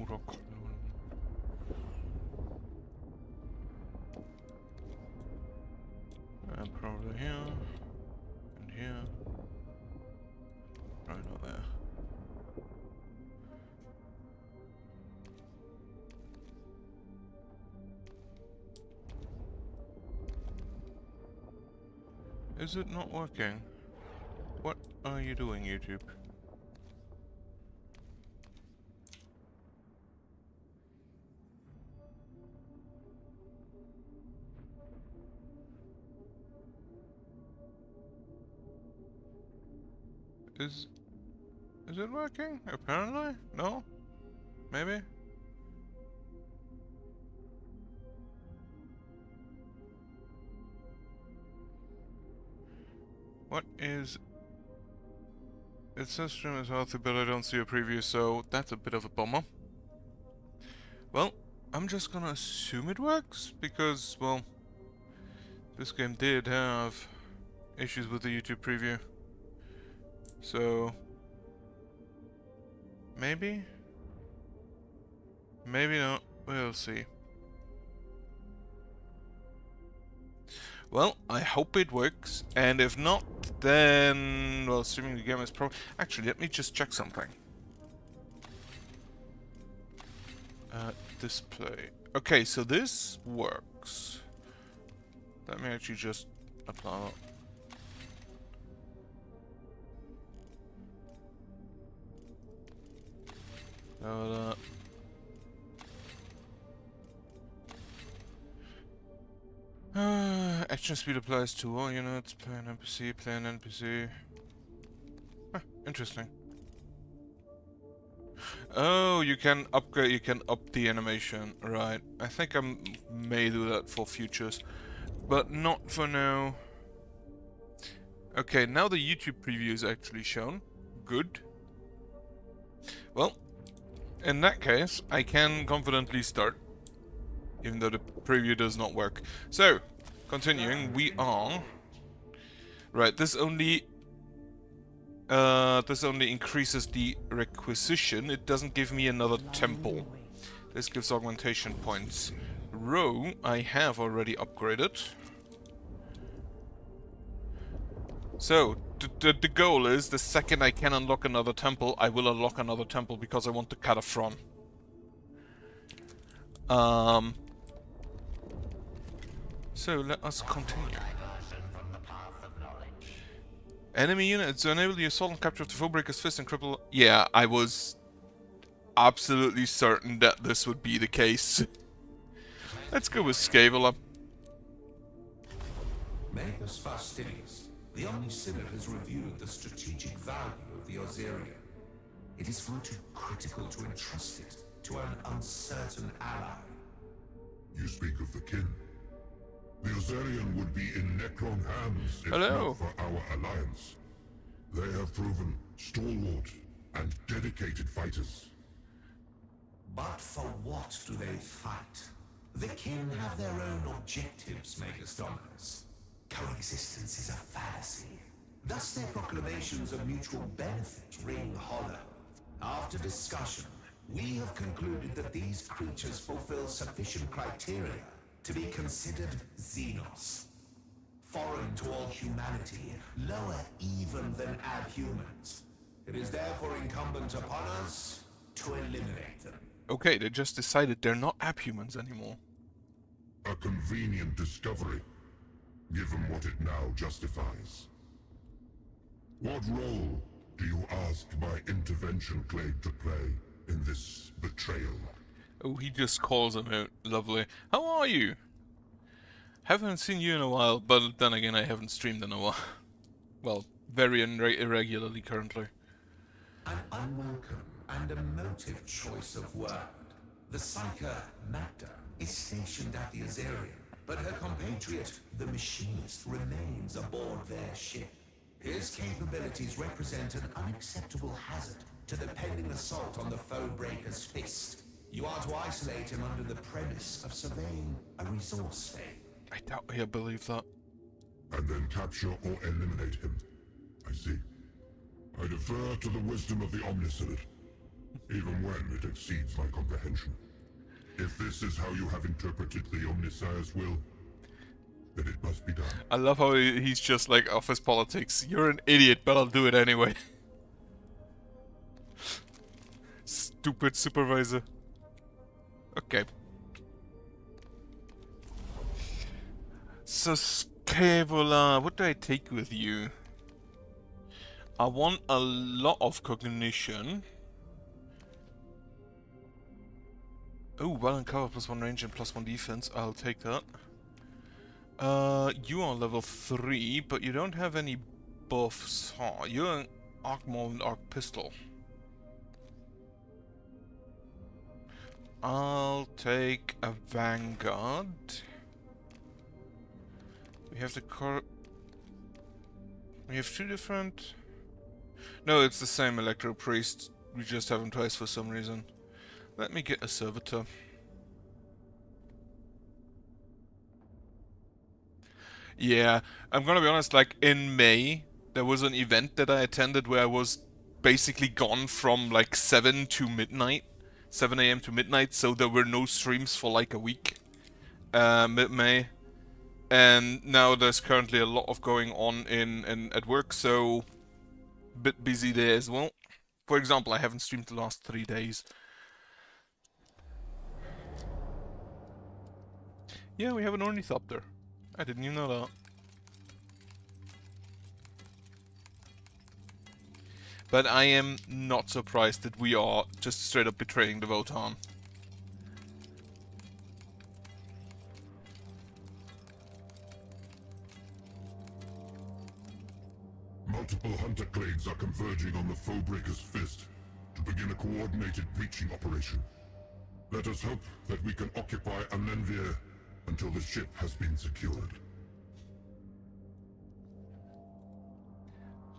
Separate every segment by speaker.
Speaker 1: Probably here. And here. Probably not there. Is it not working? What are you doing, YouTube? Is it working? Apparently? No? Maybe? What is... It says stream is healthy, but I don't see a preview, so that's a bit of a bummer. Well, I'm just gonna assume it works, because, well, this game did have issues with the YouTube preview. So... maybe? Maybe not. We'll see. Well, I hope it works, and if not, then... well, streaming the game is probably... Actually, let me just check something. Display. Okay, so this works. Let me actually just apply that. Action speed applies to all units. Play an NPC, play an NPC. Huh, interesting. Oh, you can upgrade, you can up the animation. Right. I think I may do that for futures. But not for now. Okay, now the YouTube preview is actually shown. Good. Well, in that case, I can confidently start. Even though the preview does not work. So, continuing, we are... Right, this only increases the requisition. It doesn't give me another temple. This gives augmentation points. Row, I have already upgraded. So, the goal is, the second I can unlock another temple, I will unlock another temple because I want the Kataphron. So, let us continue. Enemy units to enable the assault and capture of the Foebreaker's fist and cripple... Yeah, I was absolutely certain that this would be the case. Let's go with Scaveler.
Speaker 2: Mechanicus II, the Omni-Synod has reviewed the strategic value of the Osirian. It is far too critical to entrust it to an uncertain ally.
Speaker 3: You speak of the kin. The Osirian would be in Necron hands if not for our alliance. They have proven stalwart and dedicated fighters.
Speaker 2: But for what do they fight? The kin have their own objectives, Magus Dominus. Coexistence is a fallacy. Thus their proclamations of mutual benefit ring hollow. After discussion, we have concluded that these creatures fulfill sufficient criteria to be considered Xenos. Foreign to all humanity, lower even than abhumans. It is therefore incumbent upon us to eliminate them.
Speaker 1: Okay, they just decided they're not abhumans anymore.
Speaker 3: A convenient discovery, given what it now justifies. What role do you ask my intervention claim to play in this betrayal?
Speaker 1: Oh, he just calls him out. Lovely. How are you? Haven't seen you in a while, but then again I haven't streamed in a while. Well, very irregularly currently.
Speaker 2: An unwelcome and emotive choice of word. The Psyker, Magda, is stationed at the Osirian, but her compatriot, the Machinist, remains aboard their ship. His capabilities represent an unacceptable hazard to the pending assault on the Foebreaker's fist. You are to isolate him under the premise of surveying a resource vein.
Speaker 1: I doubt he'll believe that.
Speaker 3: And then capture or eliminate him. I see. I defer to the wisdom of the Omni-Synod. even when it exceeds my comprehension. If this is how you have interpreted the Omnissiah's will, then it must be done.
Speaker 1: I love how he's just like office politics. You're an idiot, but I'll do it anyway. Stupid supervisor. Okay. So, Scaevola, what do I take with you? I want a lot of cognition. Oh, well and cover +1 range and +1 defense. I'll take that. You are level 3, but you don't have any buffs, huh? You're an arc maul and arc pistol. I'll take a vanguard. We have the we have 2 different... No, it's the same Electro Priest. We just have him twice for some reason. Let me get a servitor. Yeah, I'm gonna be honest, like in May, there was an event that I attended where I was basically gone from like 7 to midnight. 7 AM to midnight, so there were no streams for like a week. Mid-May. And now there's currently a lot of going on in at work, so a bit busy there as well. For example, I haven't streamed the last 3 days. Yeah, we have an ornithopter. I didn't even know that. But I am not surprised that we are just straight up betraying the Votan.
Speaker 3: Multiple hunter clades are converging on the Foebreaker's Fist to begin a coordinated breaching operation. Let us hope that we can occupy Anenvir until the ship has been secured.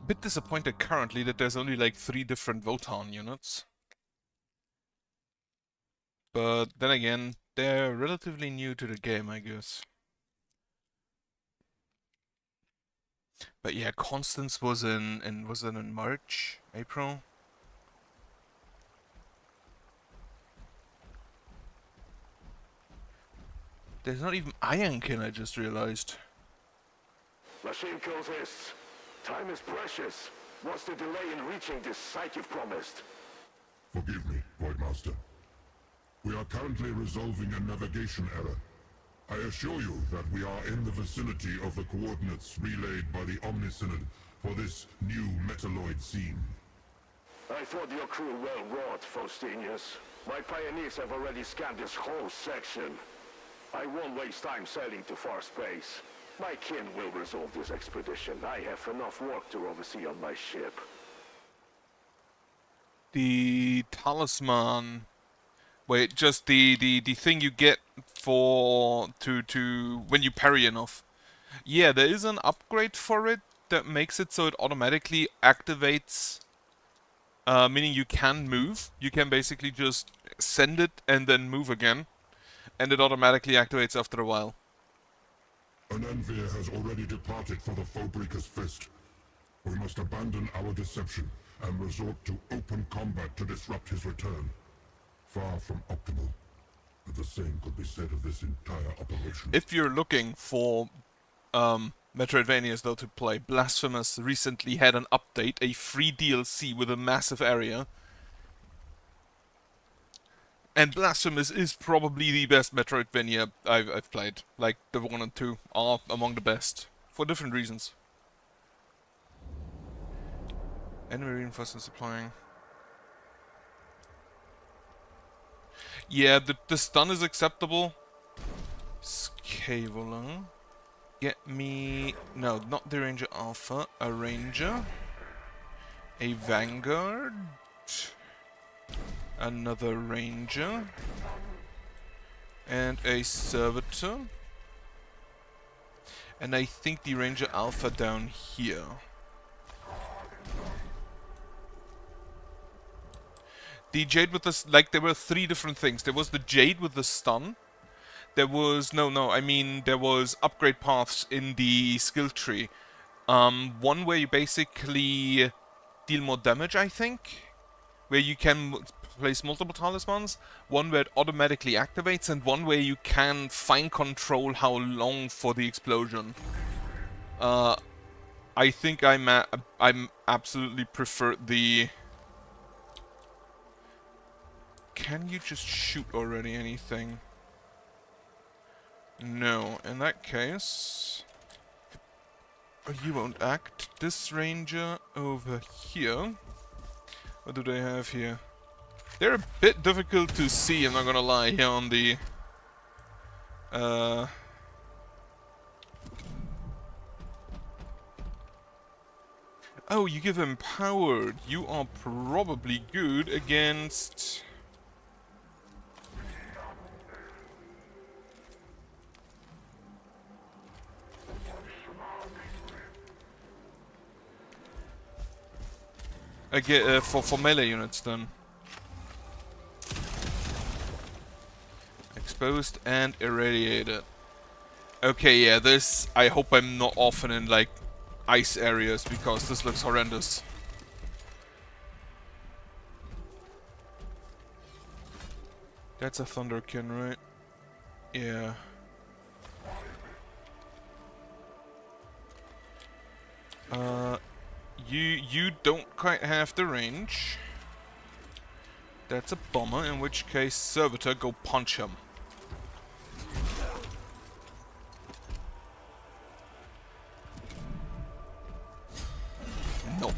Speaker 1: Bit disappointed currently that there's only like 3 different Votan units. But then again, they're relatively new to the game, I guess. But yeah, Constance was in March, April. There's not even Ironkin, I just realized.
Speaker 4: Machine kills this. Time is precious. What's the delay in reaching this site you've promised?
Speaker 3: Forgive me, Voidmaster. We are currently resolving a navigation error. I assure you that we are in the vicinity of the coordinates relayed by the Omnisynod for this new metalloid scene.
Speaker 4: I thought your crew well wrought, Faustinius. My pioneers have already scanned this whole section. I won't waste time sailing to far space. My kin will resolve this expedition. I have enough work to oversee on my ship.
Speaker 1: The talisman. Wait, just the thing you get for to when you parry enough. Yeah, there is an upgrade for it that makes it so it automatically activates. Meaning you can move. You can basically just send it and then move again, and it automatically activates after a while.
Speaker 3: Anenvir has already departed for the Foebreaker's Fist. We must abandon our deception and resort to open combat to disrupt his return. Far from optimal, but the same could be said of this entire operation.
Speaker 1: If you're looking for Metroidvanias though to play, Blasphemous recently had an update, a free DLC with a massive area. And Blasphemous is probably the best Metroidvania I've played. Like, the 1 and 2 are among the best. For different reasons. Enemy reinforcements supplying. Yeah, the stun is acceptable. Scaevola. Get me... No, not the Ranger Alpha. A Ranger. A Vanguard. Another Ranger. And a Servitor. And I think the Ranger Alpha down here. The Jade with the... Like, there were 3 different things. There was the Jade with the stun. There was... I mean, there was upgrade paths in the skill tree. One where you basically deal more damage, I think. Where you can place multiple talismans. One where it automatically activates, and one where you can fine control how long for the explosion. I think I'm absolutely prefer the... Can you just shoot already anything? No. In that case... You won't act. This ranger over here. What do they have here? They're a bit difficult to see, I'm not gonna lie, here on the... Oh, you give him powered. You are probably good against... Again, for melee units then. Exposed and irradiated. Okay, yeah, this... I hope I'm not often in, like, ice areas, because this looks horrendous. That's a Thunderkin, right? Yeah. You don't quite have the range. That's a bomber, in which case, Servitor, go punch him. No.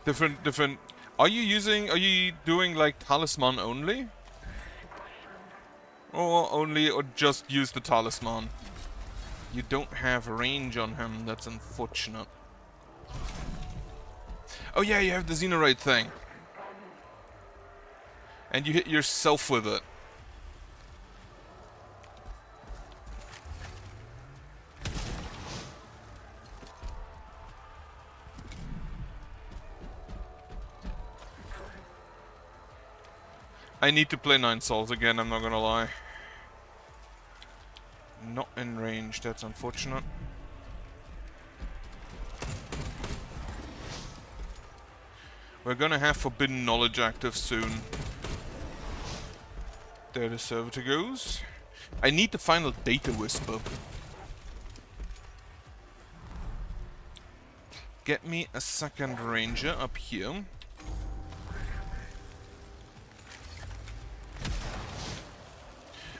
Speaker 1: Different... Are you doing, like, talisman only? Or just use the talisman? You don't have range on him, that's unfortunate. Oh yeah, you have the Xenorite thing. And you hit yourself with it. I need to play 9 Souls again, I'm not gonna lie. Not in range, that's unfortunate. We're gonna have Forbidden Knowledge active soon. There the Servitor goes. I need the final Data Whisper. Get me a second Ranger up here.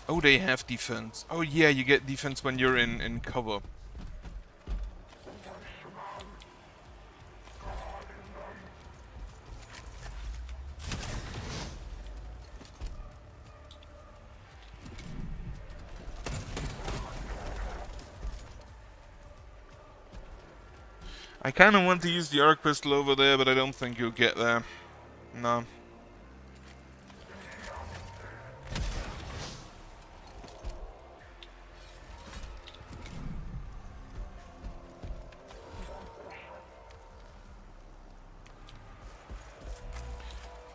Speaker 1: Oh, they have defense. Oh yeah, you get defense when you're in cover. I kinda want to use the arc pistol over there, but I don't think you'll get there. No.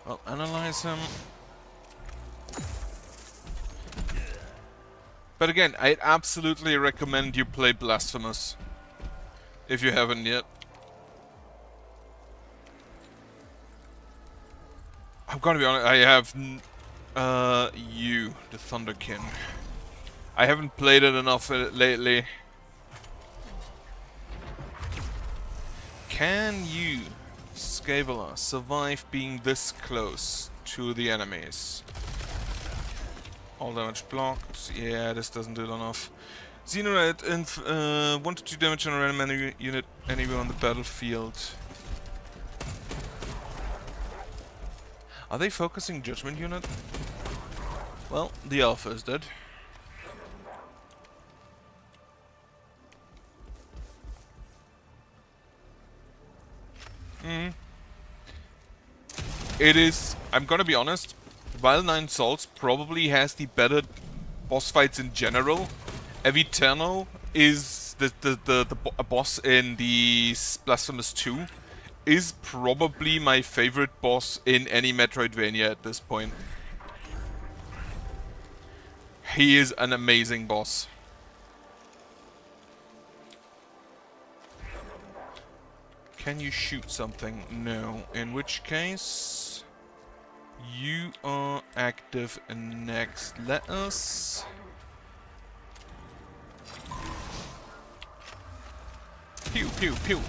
Speaker 1: Well, analyze him. But again, I'd absolutely recommend you play Blasphemous. If you haven't yet. I'm gonna be honest, I have you, the Thunderkin. I haven't played it enough lately. Can you, Scaveler, survive being this close to the enemies? All damage blocked. Yeah, this doesn't do enough. Xenorite, 1 to 2 damage on a random unit anywhere on the battlefield. Are they focusing Judgment Unit? Well, the Alpha is dead. It is, I'm gonna be honest, while 9 Souls probably has the better boss fights in general, Eviterno is the boss in the Blasphemous 2 is probably my favorite boss in any Metroidvania at this point. He is an amazing boss. Can you shoot something? No. In which case, you are active next. Let us... Pew, pew, pew.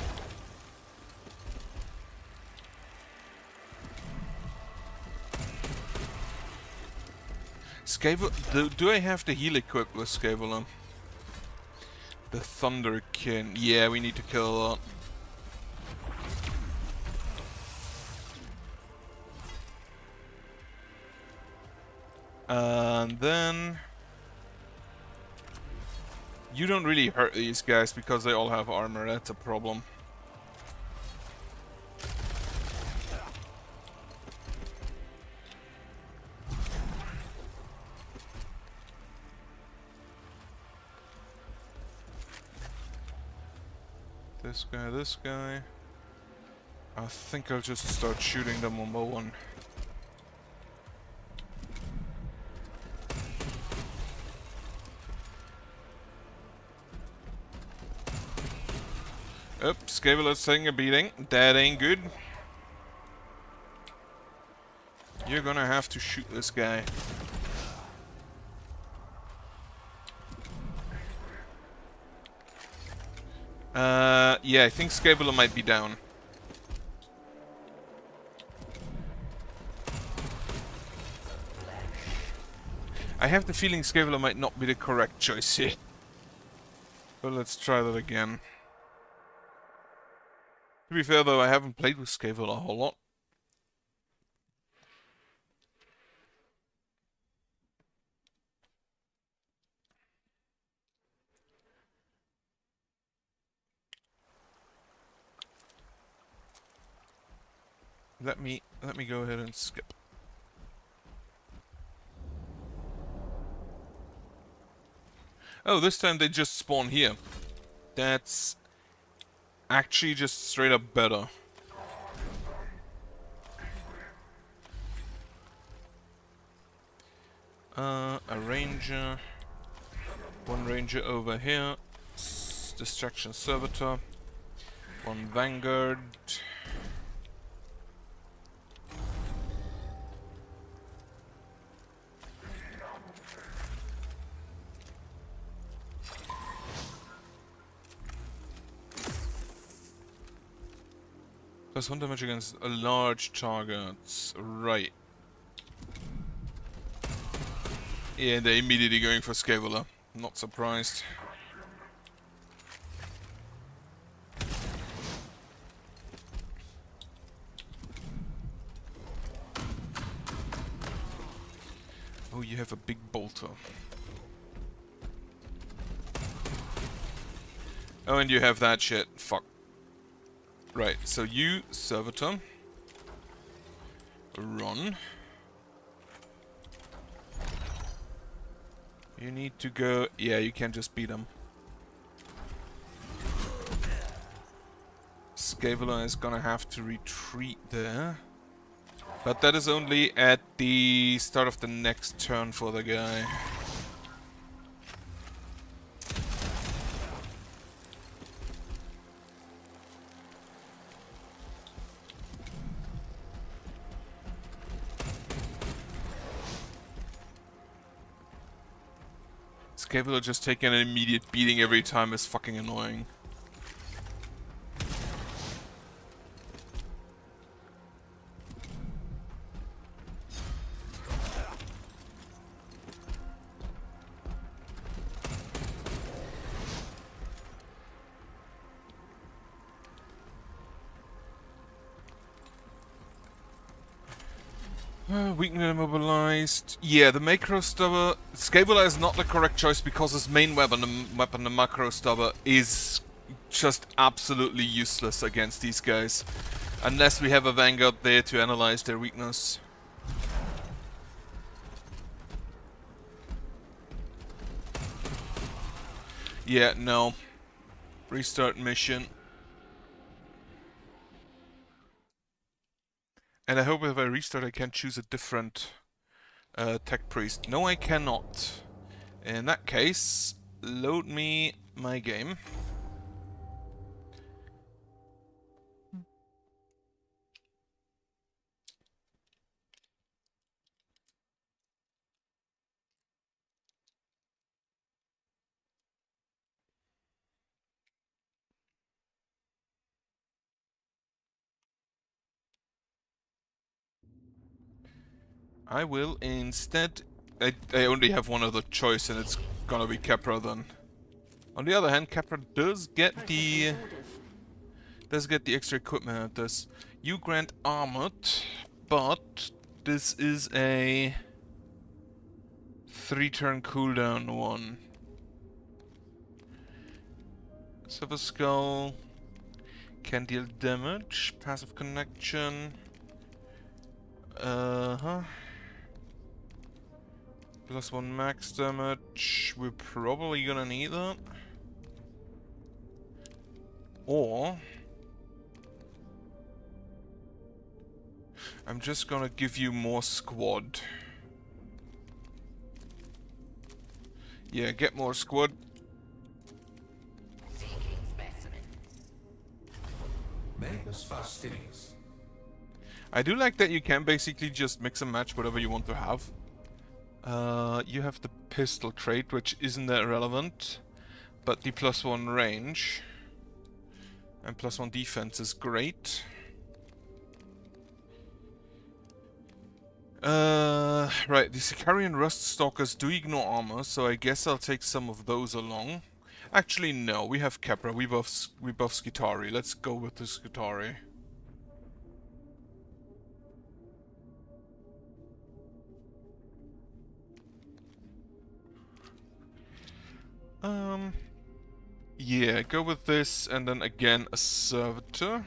Speaker 1: Do I have the heal equipped with Scaveler? The Thunderkin. Yeah, we need to kill a lot. And then... You don't really hurt these guys because they all have armor, that's a problem. This guy. I think I'll just start shooting them one by one. Oops, Scaveler's taking a beating. That ain't good. You're gonna have to shoot this guy. Yeah, I think Scaveler might be down. I have the feeling Scaveler might not be the correct choice here. But let's try that again. To be fair though, I haven't played with Scaveler a whole lot. Let me go ahead and skip. Oh, this time they just spawn here. That's actually just straight up better. A ranger. One ranger over here. Distraction servitor. One vanguard. Plus 1 damage against a large targets. Right. Yeah, they're immediately going for Scaveler. Not surprised. Oh, you have a big bolter. Oh, and you have that shit. Fuck. Right, so you, Servitor, run. You need to go... Yeah, you can't just beat him. Scaveler is gonna have to retreat there. But that is only at the start of the next turn for the guy. Scaveler just taking an immediate beating every time is fucking annoying. Weakened and immobilized. Yeah, the macro stubber. Scaveler is not the correct choice because his main weapon, the macro stubber, is just absolutely useless against these guys. Unless we have a vanguard there to analyze their weakness. Yeah, no. Restart mission. And I hope if I restart I can choose a different tech priest. No, I cannot. In that case, load me my game. I will instead... I only have one other choice, and it's gonna be Capra then. On the other hand, Capra does get the extra equipment at this. You grant armored, but this is a 3-turn cooldown one. Silver Skull can deal damage, passive connection. +1 max damage. We're probably gonna need that. Or I'm just gonna give you more squad. Yeah, get more squad.
Speaker 2: Mechanicus Faustinius.
Speaker 1: I do like that you can basically just mix and match whatever you want to have. You have the pistol trait, which isn't that relevant, but the +1 range and +1 defense is great. Right, the Sicarian Rust Stalkers do ignore armor, so I guess I'll take some of those along. Actually, no, we have Capra, we buff Skitari. Let's go with the Skitari. Yeah, go with this, and then again a Servitor.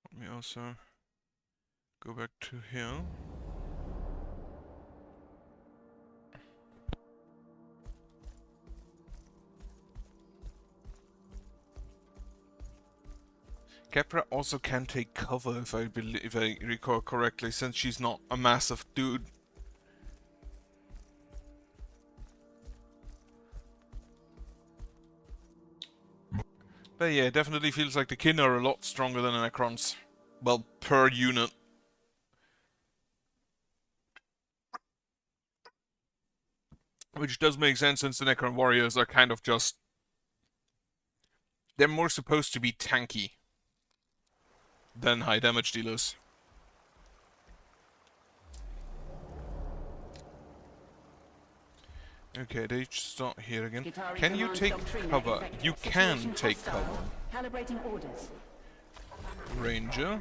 Speaker 1: Let me also go back to here. Capra also can take cover if I recall correctly, since she's not a massive dude. But yeah, it definitely feels like the kin are a lot stronger than the Necrons. Well, per unit. Which does make sense, since the Necron warriors are kind of just... they're more supposed to be tanky than high damage dealers. Okay, they start here again. Can you take cover? You can take cover.
Speaker 5: Calibrating orders.
Speaker 1: Ranger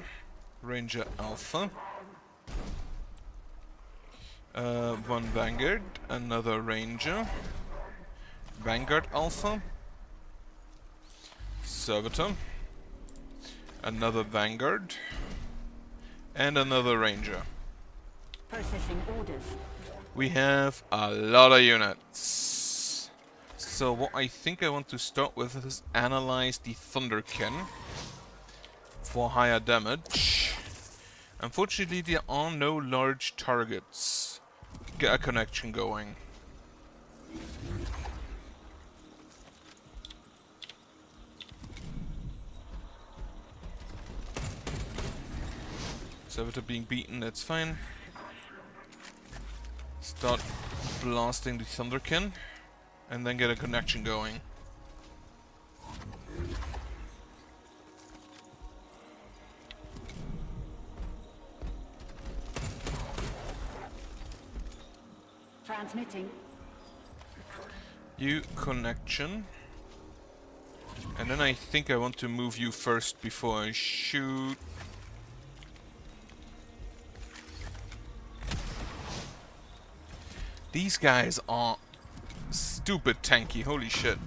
Speaker 1: Alpha. One Vanguard, another Ranger. Vanguard Alpha. Servitor. Another Vanguard. And another Ranger.
Speaker 5: Processing orders.
Speaker 1: We have a lot of units. So what I think I want to start with is analyze the Thunderkin for higher damage. Unfortunately, there are no large targets. Get a connection going. Servitor being beaten, that's fine. Start blasting the Thunderkin, and then get a connection going.
Speaker 5: Transmitting.
Speaker 1: You connection. And then I think I want to move you first before I shoot. These guys are stupid tanky, holy shit.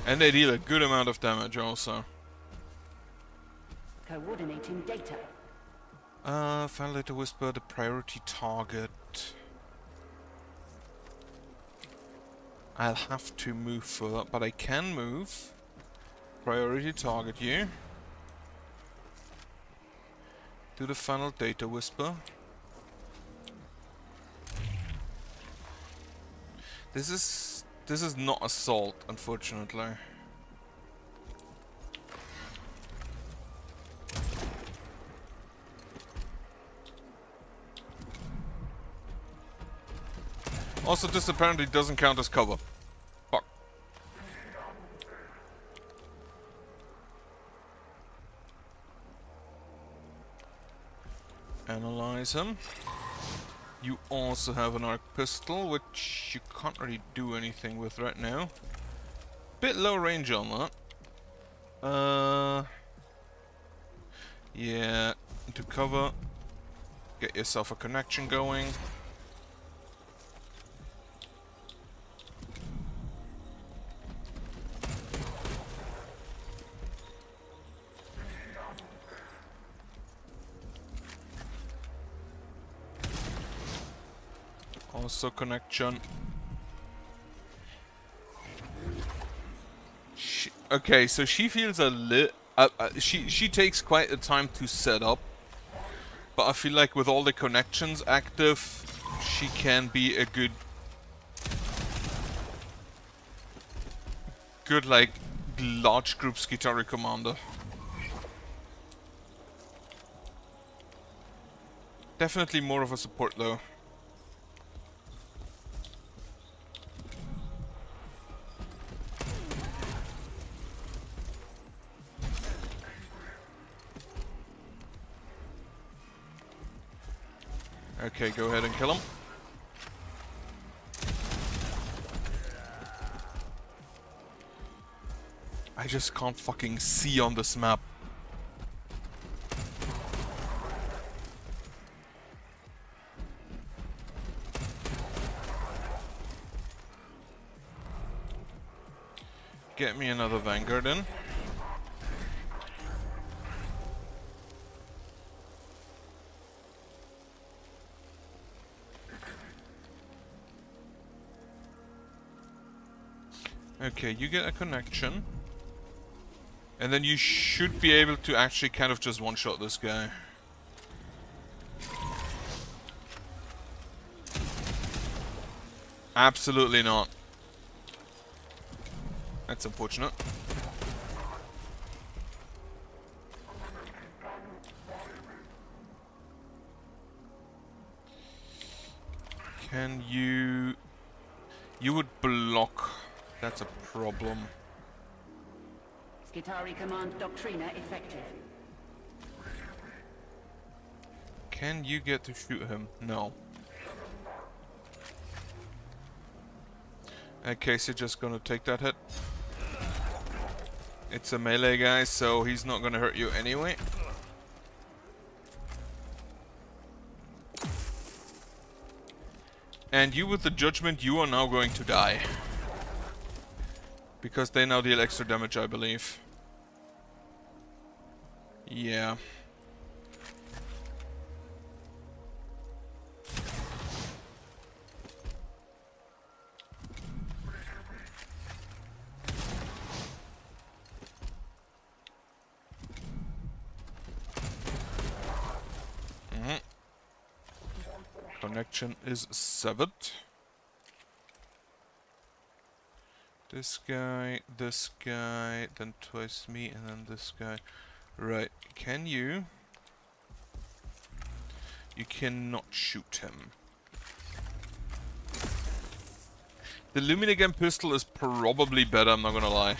Speaker 1: And they deal a good amount of damage also.
Speaker 5: Coordinating data.
Speaker 1: File data whisper, the priority target. I'll have to move for that, but I can move. Priority target you. Do the final data whisper. This is not assault, unfortunately. Also, this apparently doesn't count as cover. Analyze him. You also have an arc pistol, which you can't really do anything with right now. Bit low range on that. Yeah, into cover. Get yourself a connection going. Also connection. Okay, so she feels a lit. She takes quite a time to set up, but I feel like with all the connections active, she can be a good like large group Skitarii commander. Definitely more of a support though. Okay, go ahead and kill him. I just can't fucking see on this map. Get me another Vanguard in. Okay, you get a connection. And then you should be able to actually kind of just one-shot this guy. Absolutely not. That's unfortunate. Can you... You would block. That's a problem.
Speaker 5: Skitarii Command Doctrina effective.
Speaker 1: Can you get to shoot him? No. Okay, so just gonna take that hit. It's a melee guy, so he's not gonna hurt you anyway. And you with the judgment, you are now going to die. Because they now deal extra damage, I believe. Yeah. Connection is severed. This guy, then twice me, and then this guy. Right, can you? You cannot shoot him. The Luminigan pistol is probably better, I'm not gonna lie.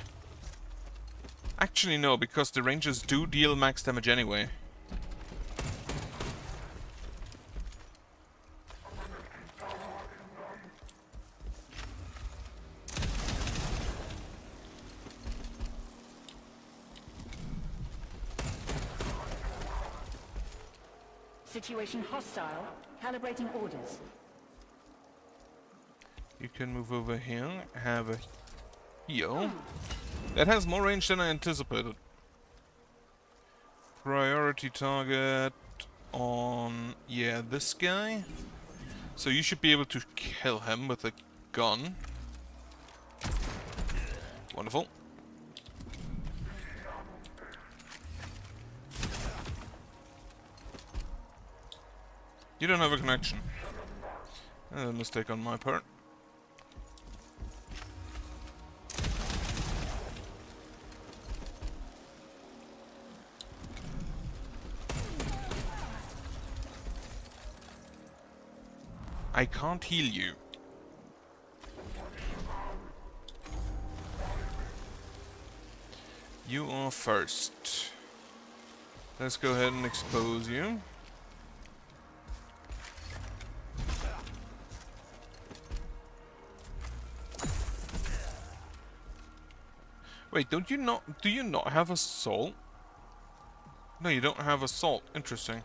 Speaker 1: Actually no, because the Rangers do deal max damage anyway.
Speaker 5: Situation hostile. Calibrating orders.
Speaker 1: You can move over here, have a heal. That has more range than I anticipated. Priority target on, yeah, this guy. So you should be able to kill him with a gun. Wonderful. You don't have a connection. A mistake on my part. I can't heal you. You are first. Let's go ahead and expose you. Wait, don't you not... Do you not have assault? No, you don't have assault. Interesting.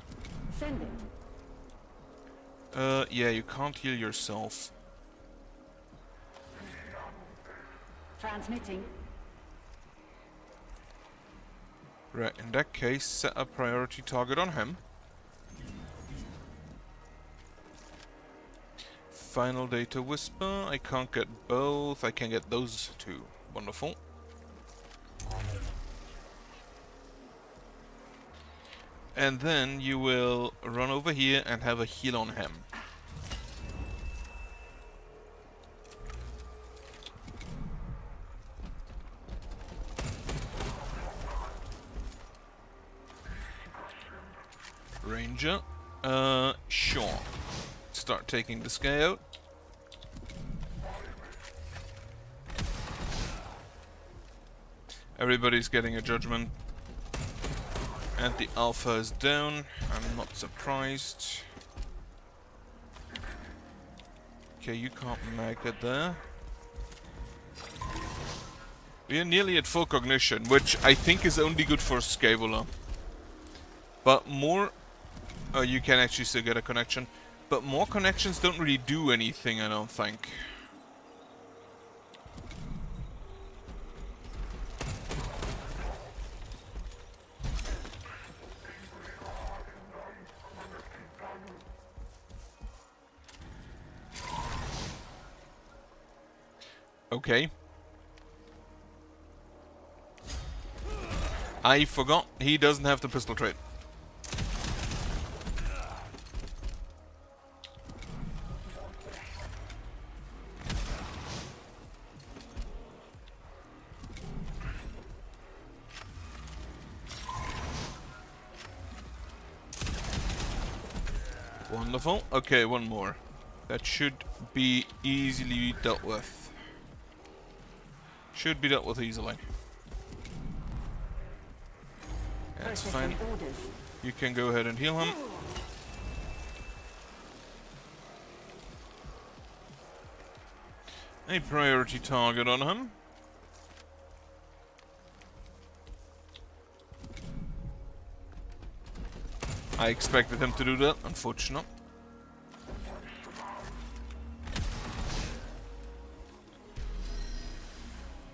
Speaker 5: Send it.
Speaker 1: Yeah, you can't heal yourself.
Speaker 5: Transmitting.
Speaker 1: Right, in that case, set a priority target on him. Final data whisper. I can't get both. I can get those two. Wonderful. And then you will run over here and have a heal on him. Ranger. Sure. Start taking this guy out. Everybody's getting a judgment. And the alpha is down. I'm not surprised. Okay, you can't make it there. We are nearly at full cognition, which I think is only good for Scaevola. But more... Oh, you can actually still get a connection. But more connections don't really do anything, I don't think. Okay. I forgot he doesn't have the pistol trait. Wonderful. Okay, one more. That should be easily dealt with. Should be dealt with easily. That's fine.
Speaker 5: Orders.
Speaker 1: You can go ahead and heal him. A priority target on him. I expected him to do that, unfortunately.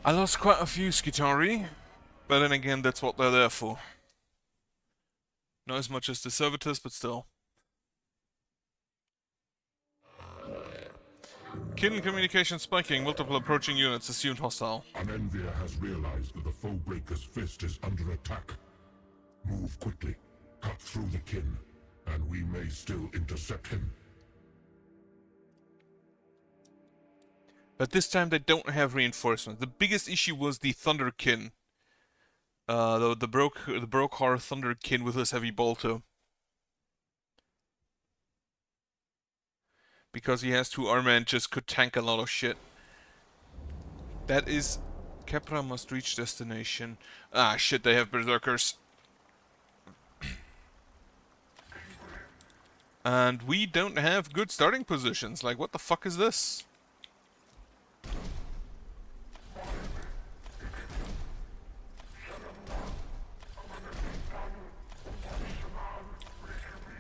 Speaker 1: I lost quite a few Skitari, but then again, that's what they're there for. Not as much as the Servitors, but still. Kin communication spiking, multiple approaching units assumed hostile.
Speaker 3: An Envier has realized that the Foebreaker's fist is under attack. Move quickly, cut through the kin, and we may still intercept him.
Speaker 1: But this time they don't have reinforcements. The biggest issue was the Thunderkin. The Brokar Thunderkin with his heavy bolter. Because he has 2 armor and just could tank a lot of shit. That is... Kepra must reach destination. Ah, shit, they have Berserkers. And we don't have good starting positions. Like, what the fuck is this?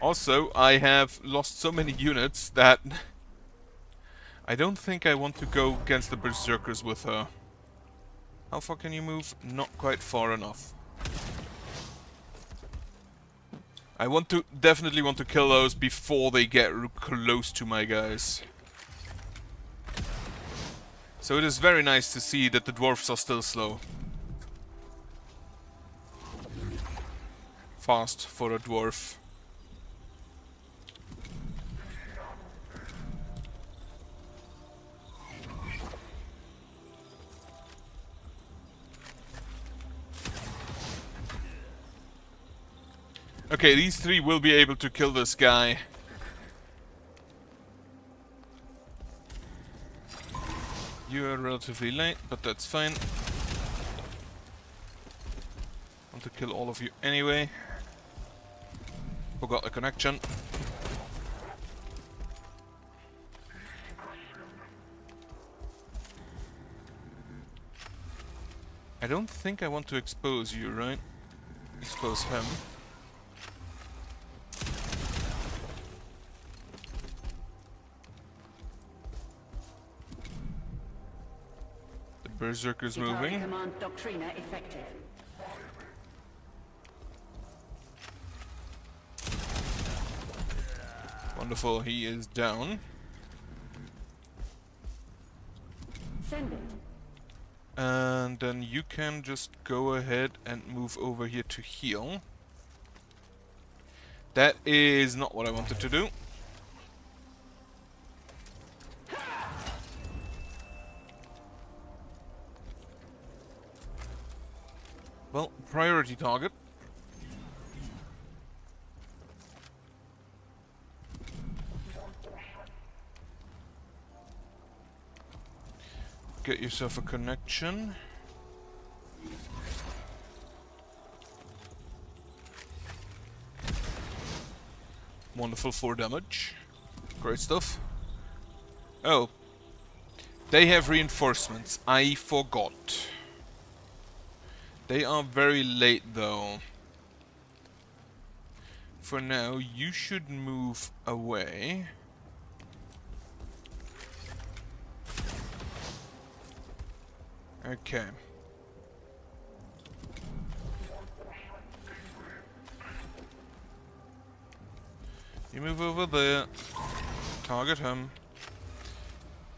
Speaker 1: Also, I have lost so many units that I don't think I want to go against the Berserkers with her. How far can you move? Not quite far enough. I definitely want to kill those before they get close to my guys. So it is very nice to see that the dwarfs are still slow. Fast for a dwarf. Okay, these 3 will be able to kill this guy. You are relatively late, but that's fine. Want to kill all of you anyway. Forgot the connection. I don't think I want to expose you, right? Expose him. The Berserker's moving.
Speaker 5: Command Doctrina effective.
Speaker 1: Wonderful, he is down.
Speaker 5: Send it.
Speaker 1: And then you can just go ahead and move over here to heal. That is not what I wanted to do. Well, priority target. Get yourself a connection. Wonderful 4 damage. Great stuff. Oh. They have reinforcements. I forgot. They are very late though. For now, you should move away. Okay. You move over there. Target him.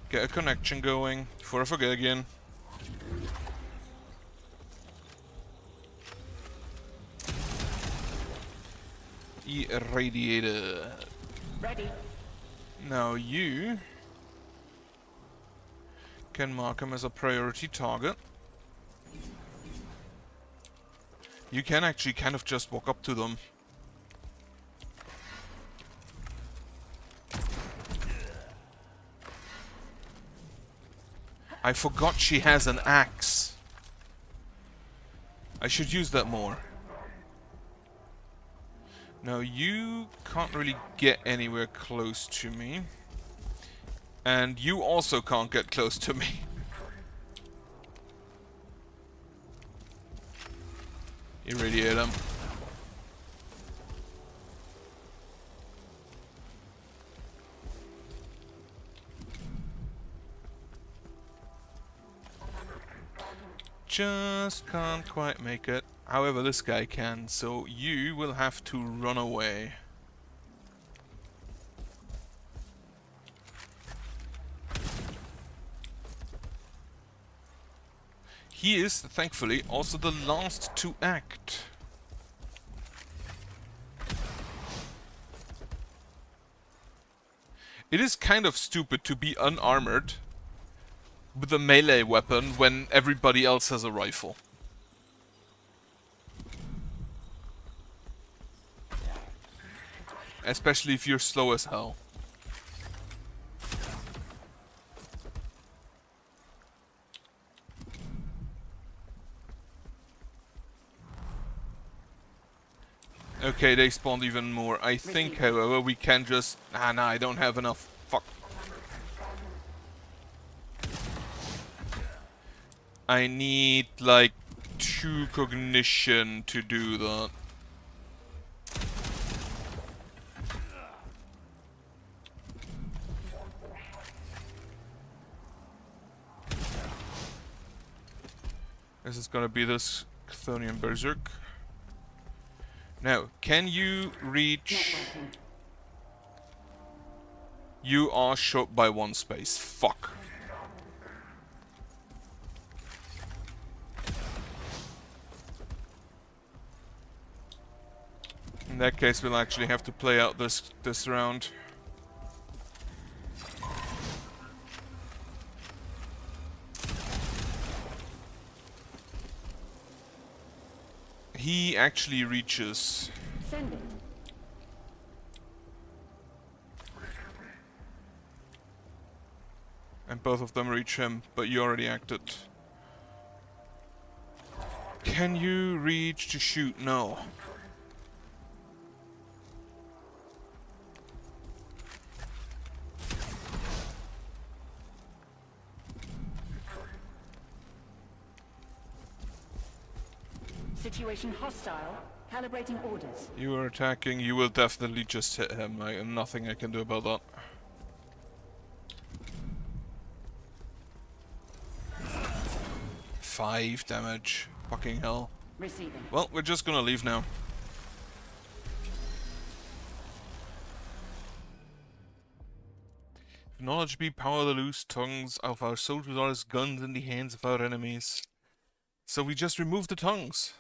Speaker 1: Get a connection going before I forget again. Irradiator.
Speaker 5: Ready.
Speaker 1: Now you can mark him as a priority target. You can actually kind of just walk up to them. I forgot she has an axe. I should use that more. Now you can't really get anywhere close to me. And you also can't get close to me. Irradiate him. Just can't quite make it. However, this guy can, so you will have to run away. He is, thankfully, also the last to act. It is kind of stupid to be unarmored with a melee weapon when everybody else has a rifle. Especially if you're slow as hell. Okay, they spawned even more. I think, however, we can just... Ah, no, I don't have enough. Fuck. I need, like, 2 cognition to do that. This is gonna be this Chthonian Berserk. Now, can you reach... You are short by 1 space. Fuck. In that case, we'll actually have to play out this round. He actually reaches.
Speaker 5: Send it.
Speaker 1: And both of them reach him, but you already acted. Can you reach to shoot? No.
Speaker 5: Situation hostile. Calibrating orders.
Speaker 1: You are attacking, you will definitely just hit him. Nothing I can do about that. Five damage. Fucking hell.
Speaker 5: Receiving.
Speaker 1: Well, we're just gonna leave now. If knowledge be power, the loose tongues of our soldiers are as guns in the hands of our enemies. So we just remove the tongues.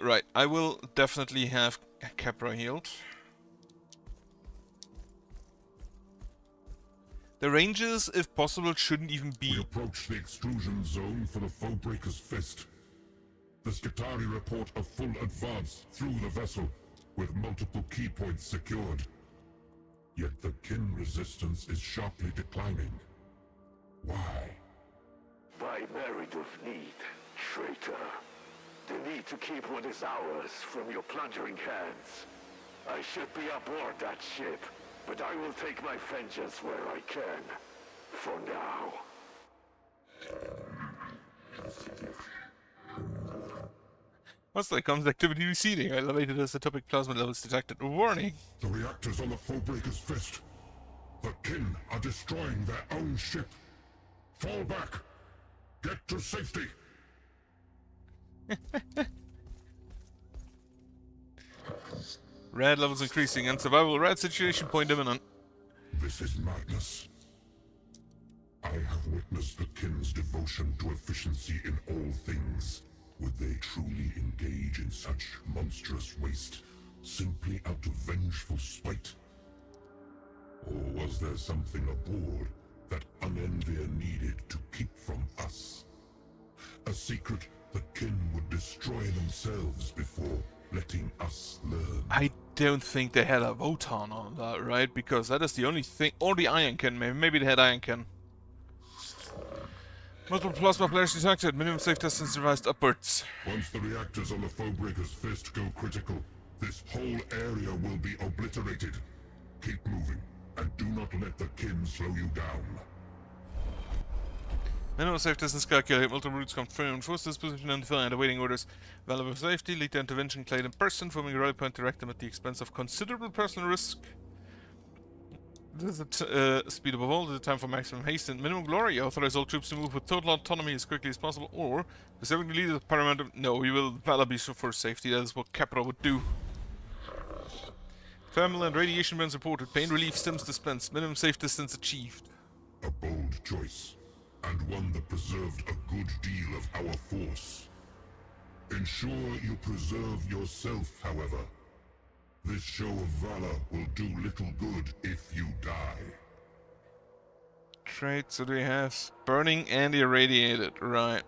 Speaker 1: Right. I will definitely have Capra healed. The ranges, if possible, shouldn't even
Speaker 3: We
Speaker 1: be...
Speaker 3: approach the exclusion zone for the Foebreaker's Fist. The Skitarii report a full advance through the vessel, with multiple key points secured. Yet the kin resistance is sharply declining. Why?
Speaker 4: By merit of need, traitor. The need to keep what is ours from your plundering hands. I should be aboard that ship, but I will take my vengeance where I can. For now.
Speaker 1: What's that? Comms activity receding. Elevated isotopic plasma levels detected. Warning.
Speaker 3: The reactors on the Foebreaker's Fist. The kin are destroying their own ship. Fall back. Get to safety.
Speaker 1: Red levels increasing and survival red situation point imminent.
Speaker 3: This is madness. I have witnessed the kin's devotion to efficiency in all things. Would they truly engage in such monstrous waste, simply out of vengeful spite? Or was there something aboard that Unenvir needed to keep from us? A secret the kin would destroy themselves before letting us learn.
Speaker 1: I don't think they had a Voton on that, right? Because that is the only thing... Or the Ironkin, maybe they had Ironkin. Multiple plasma flares detected. Minimum safe distance revised upwards.
Speaker 3: Once the reactors on the Foebreaker's Fist go critical, this whole area will be obliterated. Keep moving, and do not let the kin slow you down.
Speaker 1: Minimum safe distance calculated. Multiple routes confirmed. Force disposition undefined. Awaiting orders. Valuable safety. Lead to intervention claimed in person. Forming a rally point. Direct them at the expense of considerable personal risk. This is the speed above all. This is the time for maximum haste and minimum glory. Authorize all troops to move with total autonomy as quickly as possible. Or, preserving the leader of paramount... No, we will valor be for safety. That is what Capra would do. Thermal and radiation burns reported. Pain relief stims dispensed. Minimum safe distance achieved.
Speaker 3: A bold choice, and one that preserved a good deal of our force. Ensure you preserve yourself, however. This show of valor will do little good if you die.
Speaker 1: Traits, so they have burning and irradiated, right.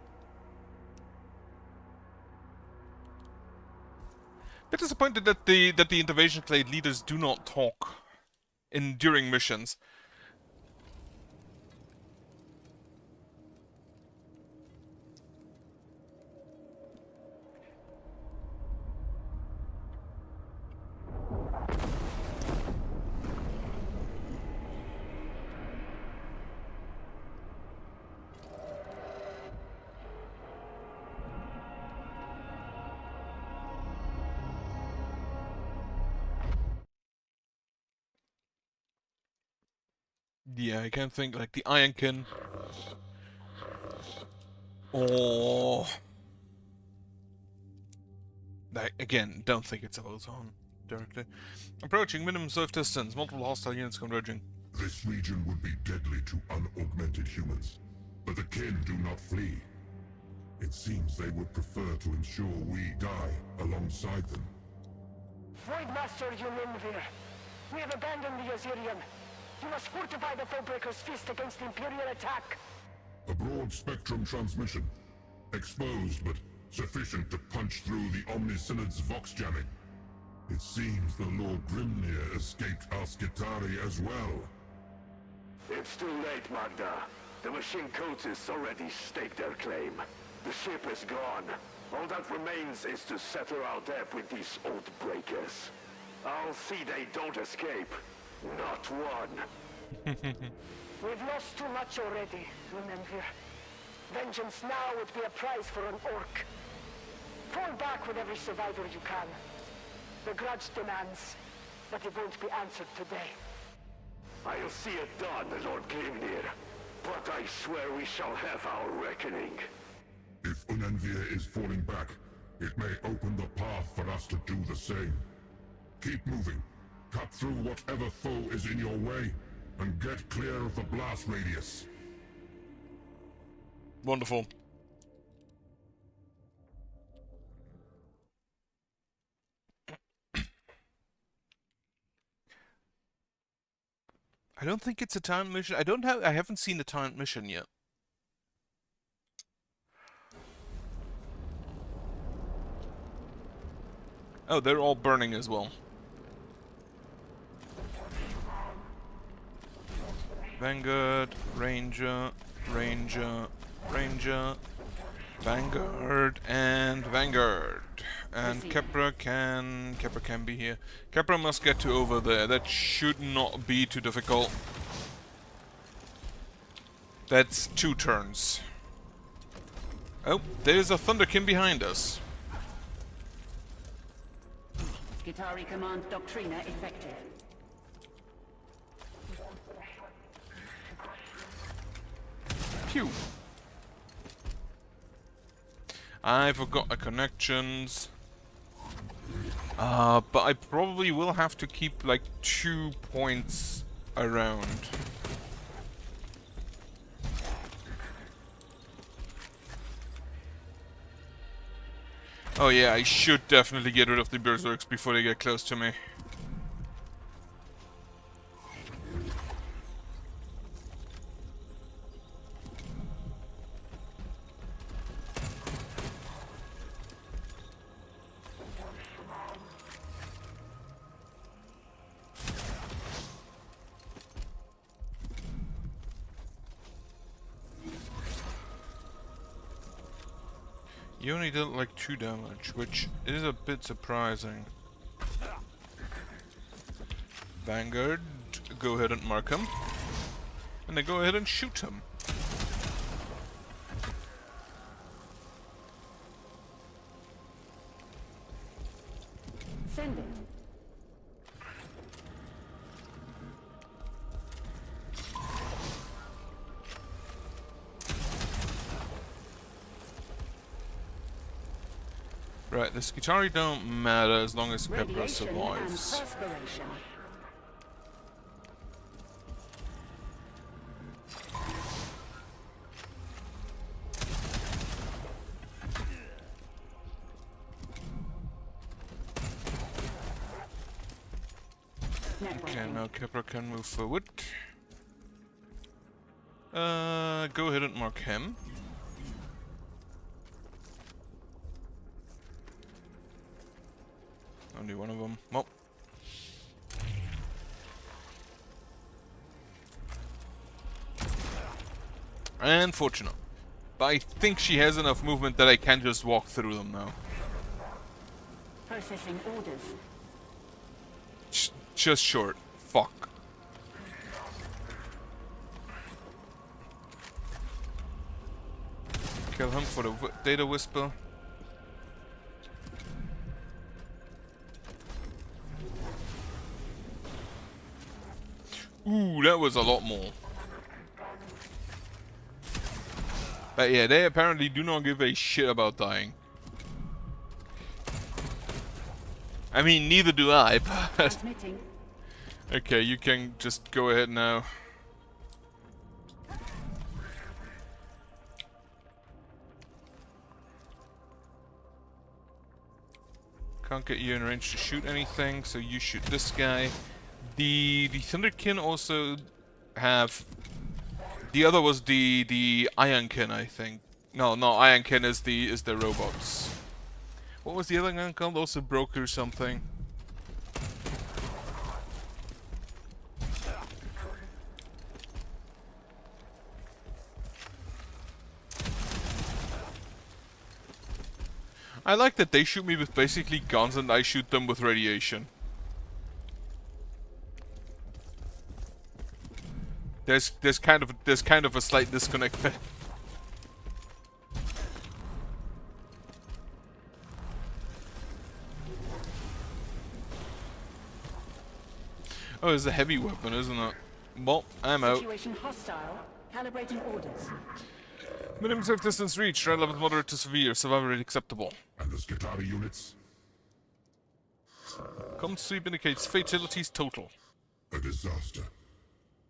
Speaker 1: Bit disappointed that the intervention clade leaders do not talk during missions. Yeah, I can't think like the Ironkin. Or... Again, don't think it's a Voton directly. Approaching minimum safe distance. Multiple hostile units converging.
Speaker 3: This region would be deadly to unaugmented humans, but the kin do not flee. It seems they would prefer to ensure we die alongside them.
Speaker 6: Voidmaster Unenvir, we have abandoned the Azirian. You must fortify the Foebreaker's Fist against Imperial attack.
Speaker 3: A broad-spectrum transmission. Exposed, but sufficient to punch through the Omnisynod's vox jamming. It seems the Lord Grimnir escaped our Skitarii as well.
Speaker 4: It's too late, Magda. The machine cultists already staked their claim. The ship is gone. All that remains is to settle our debt with these old breakers. I'll see they don't escape. Not one.
Speaker 6: We've lost too much already, Unenvir. Vengeance now would be a prize for an orc. Fall back with every survivor you can. The grudge demands, but it won't be answered today.
Speaker 4: I'll see it done, Lord Grimnir. But I swear we shall have our reckoning.
Speaker 3: If Unenvir is falling back, it may open the path for us to do the same. Keep moving. Cut through whatever foe is in your way, and get clear of the blast radius.
Speaker 1: Wonderful. I don't think it's a talent mission. I haven't seen the talent mission yet. Oh, they're all burning as well. Vanguard, Ranger, Ranger, Ranger, Vanguard, and Vanguard. And Kepra can be here. Kepra must get to over there. That should not be too difficult. That's 2 turns. Oh, there's a Thunderkin behind us.
Speaker 5: Skitari Command Doctrina effective.
Speaker 1: Phew. I forgot the connections. But I probably will have to keep like 2 points around. Oh yeah, I should definitely get rid of the Berserks before they get close to me. You only did like 2 damage, which is a bit surprising. Vanguard, go ahead and mark him. And then go ahead and shoot him.
Speaker 5: Send it.
Speaker 1: Right, the Skitari don't matter as long as Kepra
Speaker 5: Radiation and
Speaker 1: survives.
Speaker 5: perspiration.
Speaker 1: Okay, now Kepra can move forward. Go ahead and mark him. Only one of them. Well. Unfortunate. But I think she has enough movement that I can just walk through them now.
Speaker 5: Processing orders.
Speaker 1: Just short. Fuck. Kill him for the data whisper. Ooh, that was a lot more. But yeah, they apparently do not give a shit about dying. I mean, neither do I, but...
Speaker 5: Transmitting.
Speaker 1: Okay, you can just go ahead now. Can't get you in range to shoot anything, so you shoot this guy. The Thunderkin also have... The other was the Ironkin, I think. No, Ironkin is the robots. What was the other gun called? Also Broker or something. I like that they shoot me with basically guns and I shoot them with radiation. There's kind of a slight disconnect there. Oh, it's a heavy weapon, isn't it? Well, I'm out.
Speaker 5: Situation hostile. Calibrating orders.
Speaker 1: Minimum safe distance reached. Red level moderate to severe. Survival rate acceptable.
Speaker 3: And the Skitarii units?
Speaker 1: Comm sweep indicates fatalities total.
Speaker 3: A disaster.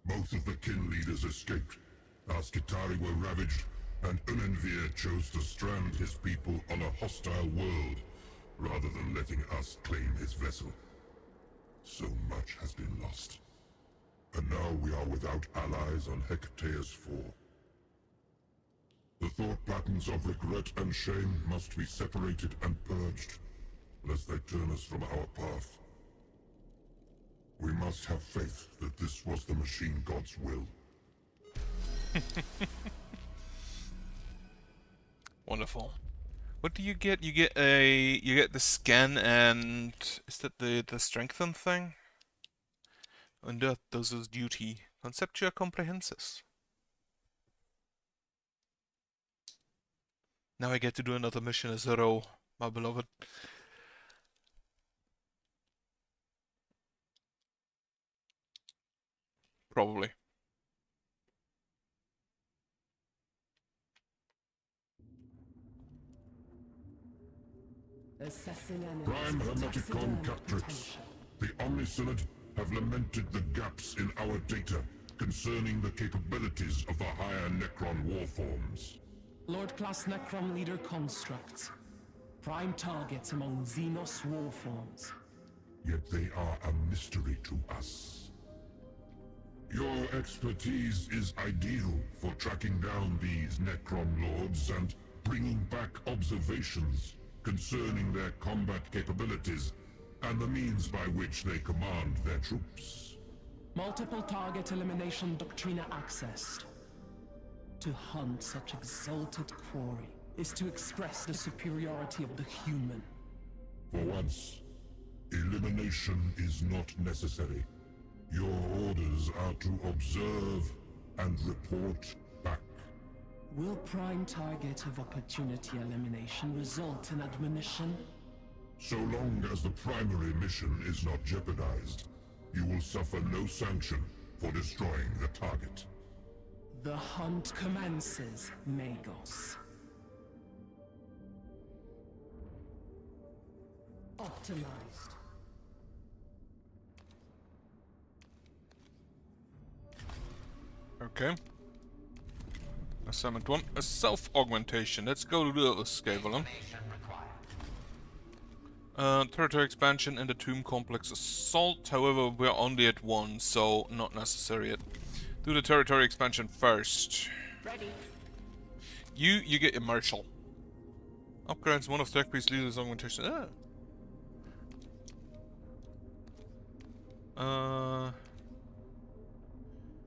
Speaker 3: Both of the kin leaders escaped. Our Skitarii were ravaged, and Unenvir chose to strand his people on a hostile world, rather than letting us claim his vessel. So much has been lost. And now we are without allies on Hecatea's 4. The thought patterns of regret and shame must be separated and purged, lest they turn us from our path. We must have faith that this was the machine god's will.
Speaker 1: Wonderful. What do you get? You get the scan and is that the strengthen thing? And that does his duty. Conceptua comprehensis. Now I get to do another mission as a row, my beloved. Probably.
Speaker 3: Prime Hermeticon Catrix, the Omnisynod have lamented the gaps in our data concerning the capabilities of the higher Necron warforms.
Speaker 7: Lord-class Necron leader constructs. Prime targets among Xenos warforms.
Speaker 3: Yet they are a mystery to us. Your expertise is ideal for tracking down these Necron lords and bringing back observations concerning their combat capabilities and the means by which they command their troops.
Speaker 7: Multiple target elimination doctrina accessed. To hunt such exalted quarry is to express the superiority of the human.
Speaker 3: For once, elimination is not necessary. Your orders are to observe and report back.
Speaker 7: Will prime target of opportunity elimination result in admonition?
Speaker 3: So long as the primary mission is not jeopardized, you will suffer no sanction for destroying the target.
Speaker 7: The hunt commences, Magos. Optimized.
Speaker 1: Okay. Assignment 1. A self-augmentation. Let's go to the other Scavelin. Territory expansion in the Tomb Complex Assault. However, we're only at 1, so not necessary yet. Do the territory expansion first.
Speaker 5: Ready.
Speaker 1: You get Immersial. Upgrades one of Tech Priest leaders augmentation.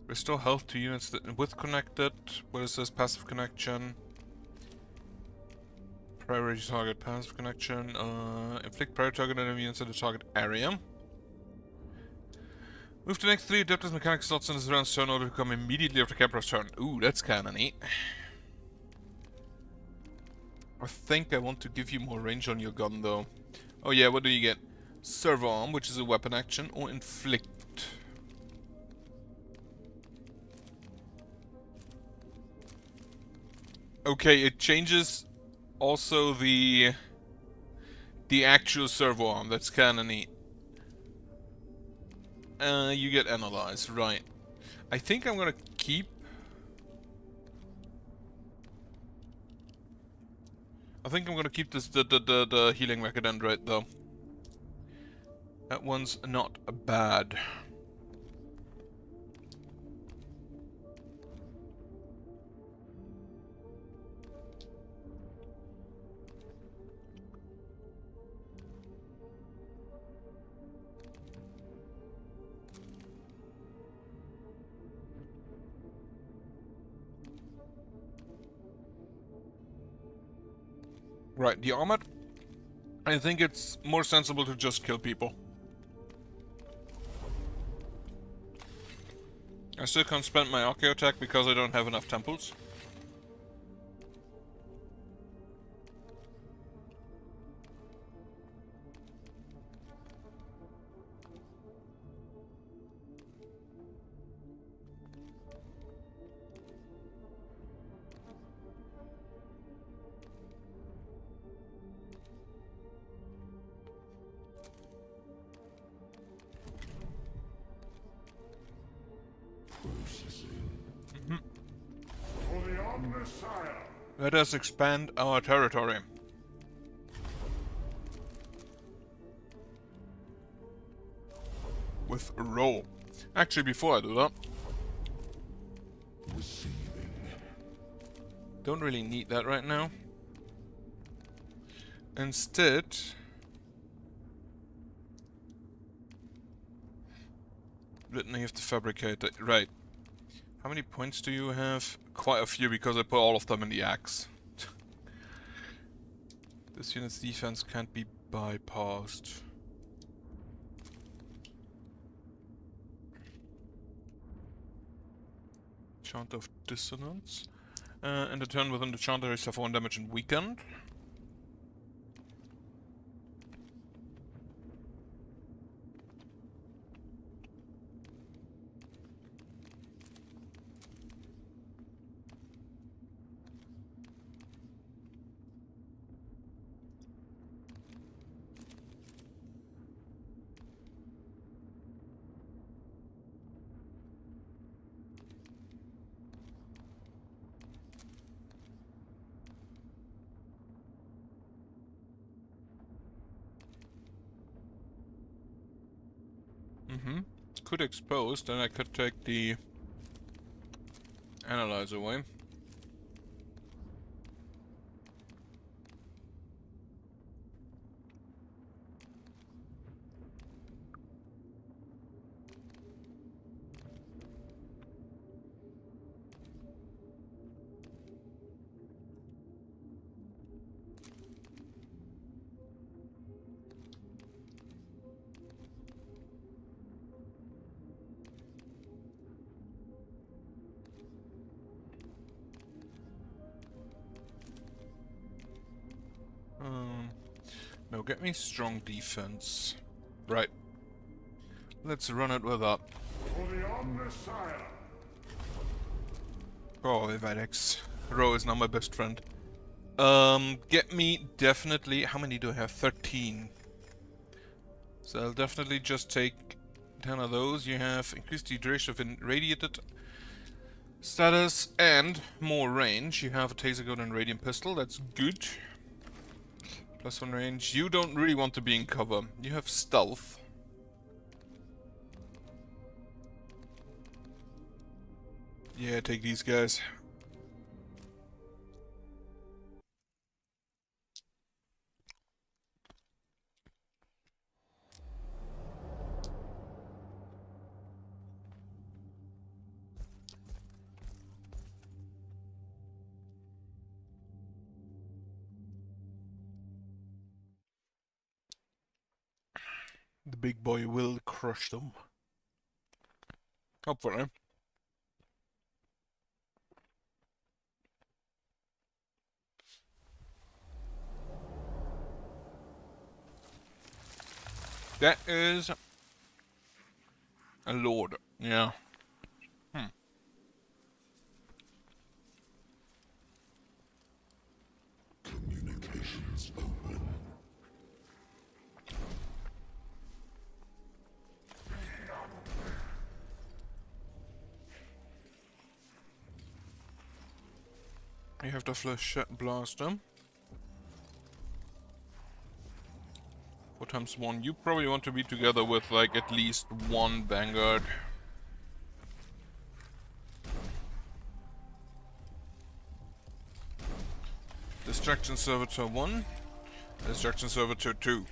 Speaker 1: Restore health to units that with connected. What is this? Passive connection. Priority target passive connection. Inflict priority target enemy into the target area. Move the next 3 Adeptus Mechanicus slots in this round's turn in order to come immediately after Capra's turn. Ooh, that's kinda neat. I think I want to give you more range on your gun though. Oh yeah, what do you get? Servo arm, which is a weapon action, or inflict. Okay, it changes also the actual servo arm. That's kinda neat. You get analyze, right? I think I'm gonna keep. I think I'm gonna keep this the healing Mechadendrite though. That one's not bad. Right, the armored. I think it's more sensible to just kill people. I still can't spend my Archeo attack because I don't have enough temples.
Speaker 3: For the Omnissiah!
Speaker 1: Let us expand our territory. With roll. Actually, before I do that, don't really need that right now. Instead, Litany of the Fabricator. Right. How many points do you have? Quite a few, because I put all of them in the axe. This unit's defense can't be bypassed. Chant of Dissonance. And the turn within the chant they suffer 1 damage and weakened. Could expose, then I could take the analyzer away. No, get me strong defense. Right. Let's run it with that.
Speaker 3: For the Omnissiah!
Speaker 1: Oh, Evadex. Ro is now my best friend. Get me definitely... How many do I have? 13. So I'll definitely just take 10 of those. You have increased the duration of irradiated status and more range. You have a taser gun and radiant pistol. That's good. +1 range. You don't really want to be in cover. You have stealth. Yeah, take these guys. The big boy will crush them. Hopefully. That is a lord, yeah.
Speaker 3: Communications open.
Speaker 1: You have the flechette blaster. 4x1. You probably want to be together with like at least one vanguard. Distraction Servitor 1. Distraction Servitor 2.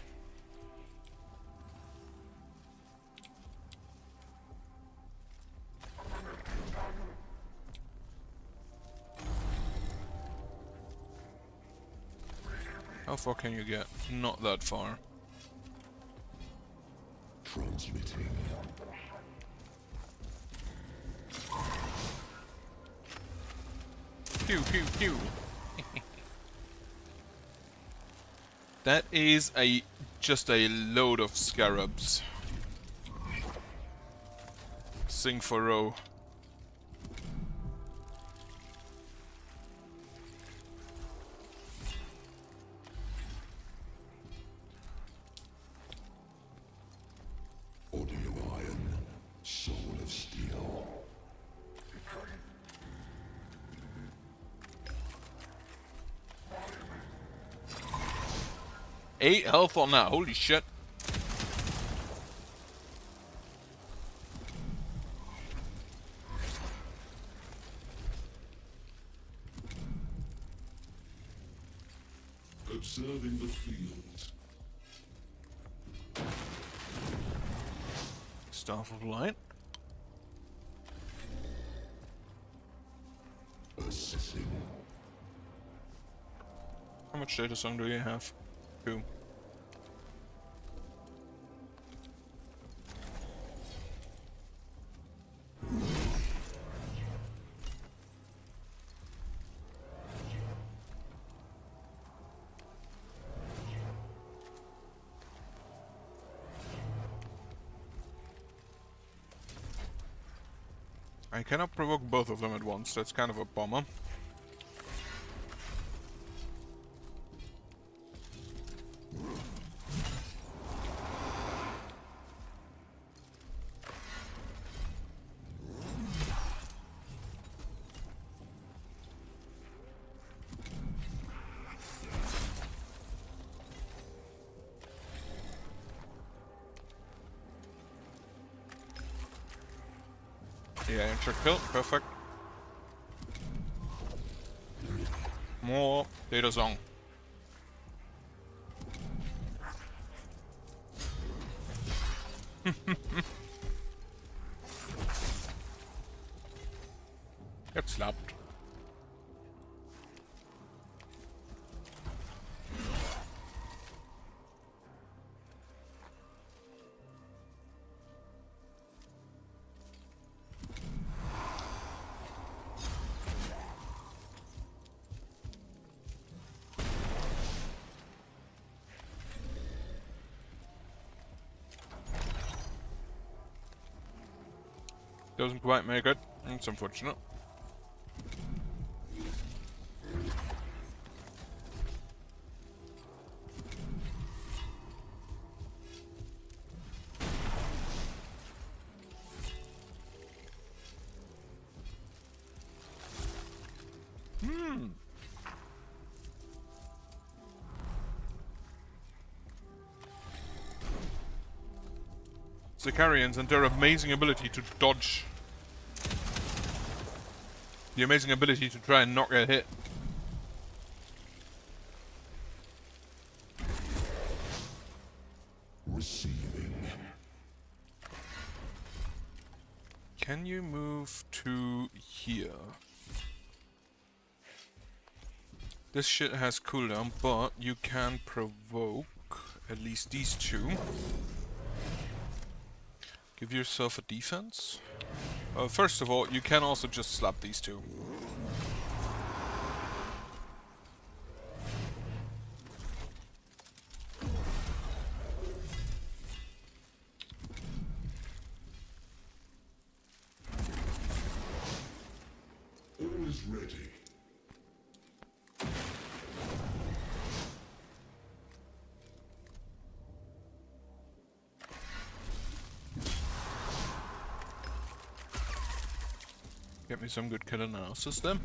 Speaker 1: How far can you get? Not that far.
Speaker 3: Transmitting.
Speaker 1: Pew pew pew. That is just a load of scarabs. Sing for Ro.
Speaker 3: Audio iron. Soul of steel.
Speaker 1: 8 health on that, holy shit.
Speaker 3: Observing the field.
Speaker 1: Staff of Light.
Speaker 3: Assessing.
Speaker 1: How much data song do you have? 2. I cannot provoke both of them at once, that's kind of a bummer. Yeah, check kill, perfect. More data song. Get slapped. Doesn't quite make it. It's unfortunate. Sicarians and their amazing ability to dodge. The amazing ability to try and not get hit.
Speaker 3: Receiving.
Speaker 1: Can you move to here? This shit has cooldown, but you can provoke at least these two. Give yourself a defense. First of all, you can also just slap these two.
Speaker 3: All is ready.
Speaker 1: Get me some good kill analysis then.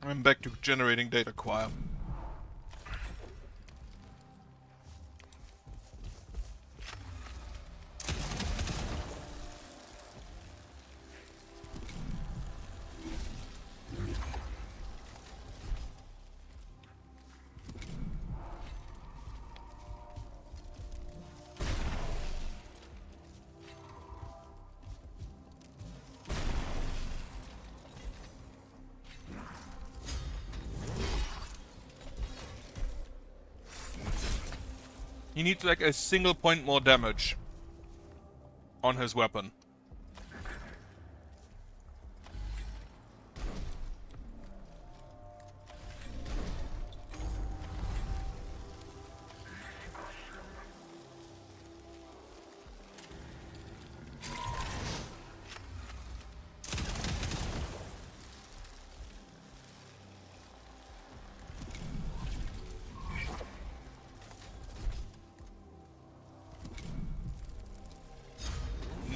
Speaker 1: I'm back to generating data quire. He needs like a single point more damage on his weapon.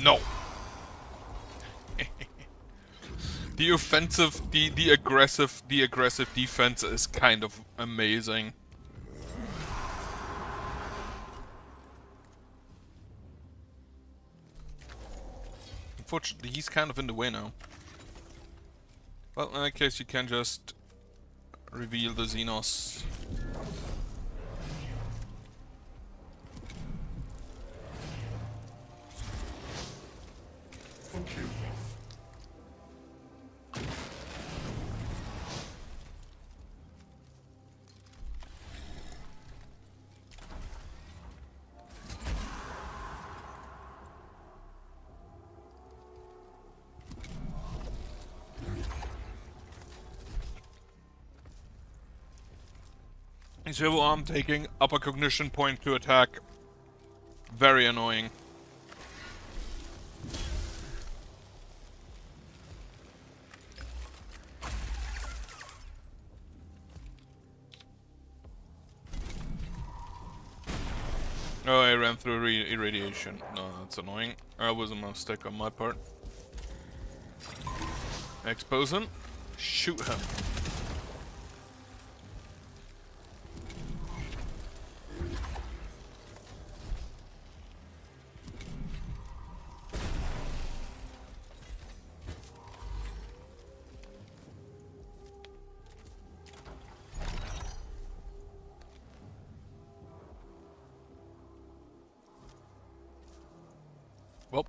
Speaker 1: No. The offensive, the aggressive defense is kind of amazing. Unfortunately, he's kind of in the way now. Well, in that case, you can just reveal the Xenos.
Speaker 3: Thank you.
Speaker 1: Civil arm taking upper cognition point to attack. Very annoying. Oh, I ran through irradiation. No, that's annoying. That was a mistake on my part. Expose him. Shoot him. Well.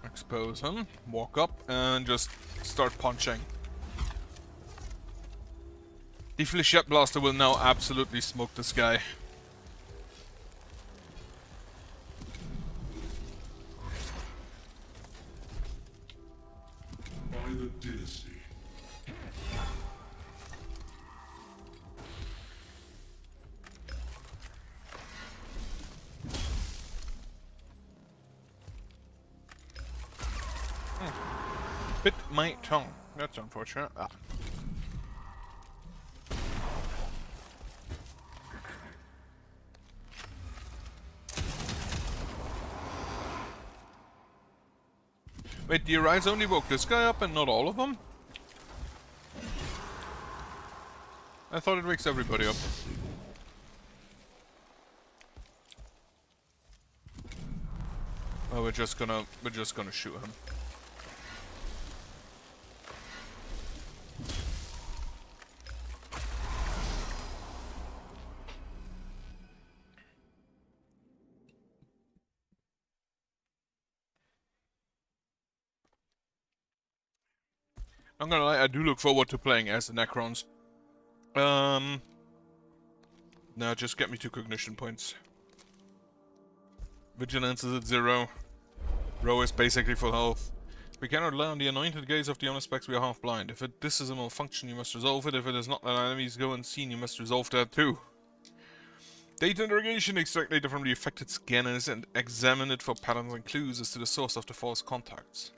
Speaker 1: Expose him, walk up, and just start punching. The Flechette Blaster will now absolutely smoke this guy.
Speaker 3: By the dynasty.
Speaker 1: Bit my tongue. That's unfortunate. Ah. Wait, the Arise only woke this guy up and not all of them? I thought it wakes everybody up. Oh, we're just gonna shoot him. I'm gonna lie, I do look forward to playing as the Necrons. No, just get me 2 cognition points. Vigilance is at 0. Row is basically full health. We cannot rely on the anointed gaze of the honest specs, we are half blind. If this is a malfunction, you must resolve it. If it is not, that enemies go unseen, you must resolve that too. Data interrogation: extract data from the affected scanners and examine it for patterns and clues as to the source of the false contacts.